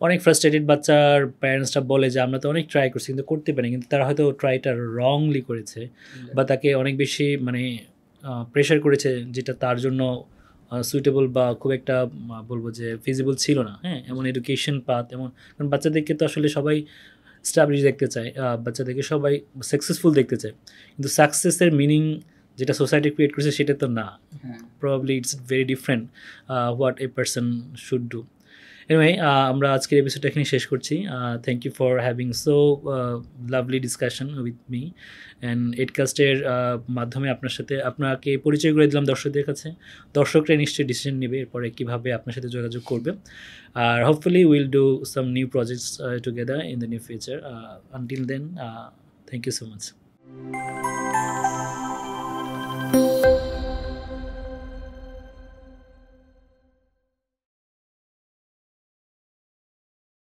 অনেক ফ্রাস্ট্রেটেড বাচ্চার প্যারেন্টসরা বলে যে আমরা তো অনেক ট্রাই করছি কিন্তু করতে পারি কিন্তু তারা হয়তো ট্রাইটা রংলি করেছে বা তাকে অনেক বেশি মানে প্রেশার করেছে যেটা তার জন্য সুইটেবল বা খুব একটা বলবো যে ফিজিবল ছিল না, হ্যাঁ, এমন এডুকেশন পাথ এমন, কারণ বাচ্চাদেরকে তো আসলে সবাই স্টাবলিশ দেখতে চায়, বাচ্চাদেরকে সবাই সাকসেসফুল দেখতে চায়, কিন্তু সাকসেসের মিনিং যেটা সোসাইটি ক্রিয়েট করেছে সেটা তো না, probably it's very different what a person should do. Anyway, আমরা আজকের এপিসোডটা এখানে শেষ করছি। Thank you for having so lovely discussion with me and এডকাস্টের মাধ্যমে আপনাকে পরিচয় করে দিলাম দর্শকদের কাছে। দর্শকরা নিশ্চয়ই ডিসিশন নেবে এরপরে কীভাবে আপনার সাথে যোগাযোগ করবে, আর hopefully will do some new projects together in the new future. Until then, thank you so much.